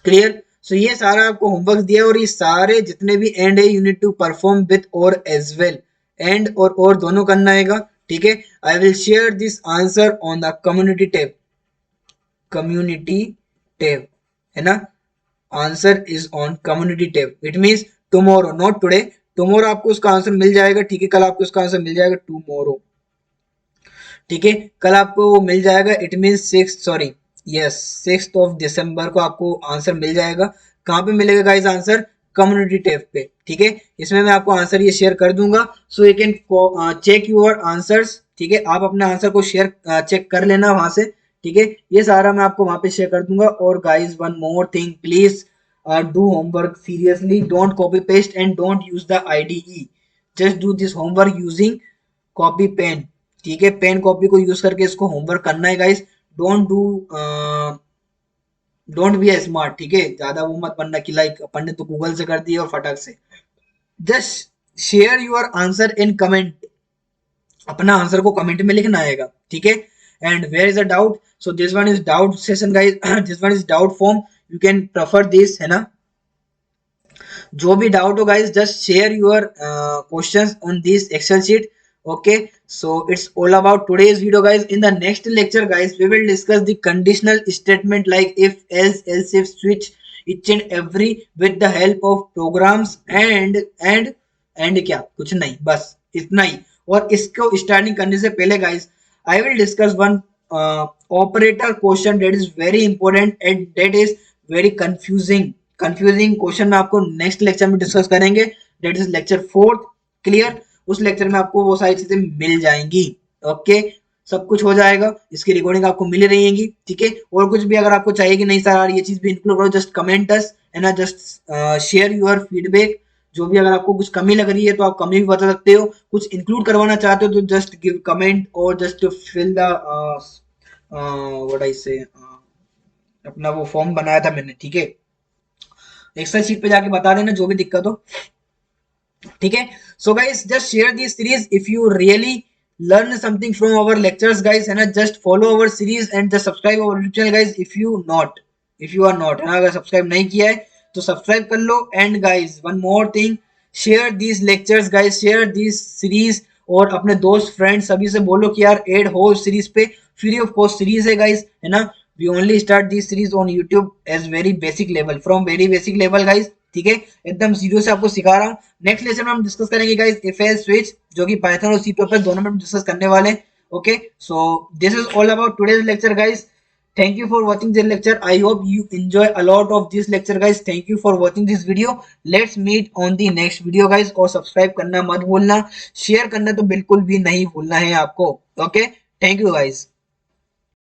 Clear. सो ये सारा आपको होमवर्क दिया है, और ये सारे जितने भी एंड है you need to perform with और एज वेल, एंड और दोनों करना है, ठीक है। I will share this answer on the community tab, community tab, है ना। Answer is on community tab, it means tomorrow, not today. Tomorrow आपको उसका आंसर मिल जाएगा, ठीक है। कल आपको उसका आंसर मिल जाएगा, टुमारो, ठीक है। कल आपको वो मिल जाएगा, इट मीन 6, सॉरी, यस 6 दिसंबर को आपको आंसर मिल जाएगा। कहाँ पे मिलेगा गाइस आंसर, कम्युनिटी टैब पे, ठीक है। इसमें मैं आपको आंसर ये शेयर कर दूंगा, so you can check your answers, ठीक है। आप अपने आंसर को शेयर चेक कर लेना वहां से, ठीक है। ये सारा मैं आपको वहां पे शेयर कर दूंगा। और guys one more thing, please do homework seriously, don't copy paste and don't use the IDE, just do this homework using copy pen, ठीक है। पेन कॉपी को यूज करके इसको होमवर्क करना है गाइस। डोंट बी स्मार्ट, ठीक है। ज्यादा वो मत बनना कि लाइक अपन ने तो गूगल से कर दिया और फटाक से। Just share your answer in comment, अपना आंसर को कमेंट में लिखना आएगा, ठीक है। And where is a doubt, so this one is doubt session guys, this one is doubt form, you can prefer this, है ना। जो भी डाउट हो guys, just share your questions on this excel sheet. Okay, so it's all about today's video guys. In the next lecture guys, we will discuss the conditional statement like if, else if, switch, each and every with the help of programs and क्या, कुछ नहीं, बस इतना ही। और इसको starting करने से पहले guys, I will discuss one operator question that is very important and that is very confusing question मैं आपको नेक्स्ट लेक्चर में डिस्कस करेंगे, that is lecture 4th। Clear. उस लेक्चर में आपको वो सारी चीजें मिल जाएंगी, ओके। सब कुछ हो जाएगा, इसकी रिकॉर्डिंग आपको मिल रहेगी, ठीक है। और कुछ भी अगर आपको चाहिए कि नहीं सर ये चीज भी इंक्लूड करो, जस्ट कमेंट अस, है ना। जस्ट शेयर योर फीडबैक, जो भी अगर आपको कुछ कमी लग रही है तो आप कमी भी बता सकते हो, कुछ इंक्लूड करवाना चाहते हो तो जस्ट गिव कमेंट और just fill the what I say, अपना वो फॉर्म बनाया था मैंने, ठीक है। एक्सेल शीट पे जाके बता देना जो भी दिक्कत हो, ठीक है। So guys just share this series if you really learn something from our lectures guys, है ना। Just follow our series and just subscribe our YouTube channel guys if you are not, है ना, अगर सब्सक्राइब नहीं किया है तो subscribe कर लो। And guys one more thing, share these lectures guys, share this series, और अपने दोस्त फ्रेंड सभी से बोलो कि यार ऐड हो सीरीज पे, फ्री ऑफ कॉस्ट सीरीज है गाइस, है ना। We only start this series on YouTube as very basic level, from very basic level guys, ठीक है, एकदम जीरो से आपको सिखा रहा हूँ। नेक्स्ट लेसन में हम डिस्कस करेंगे गाइस इफ एल्स स्विच, जो कि पाइथन और सी दोनों में डिस्कस करने वाले हैं। Okay, so this is all about today's lecture guys. Thank you for watching this lecture. I hope you enjoy a lot of this lecture guys. Thank you for watching this video. Let's meet on the next video guys. और subscribe करना मत भूलना, share करना तो बिल्कुल भी नहीं भूलना है आपको। Okay, thank you guys.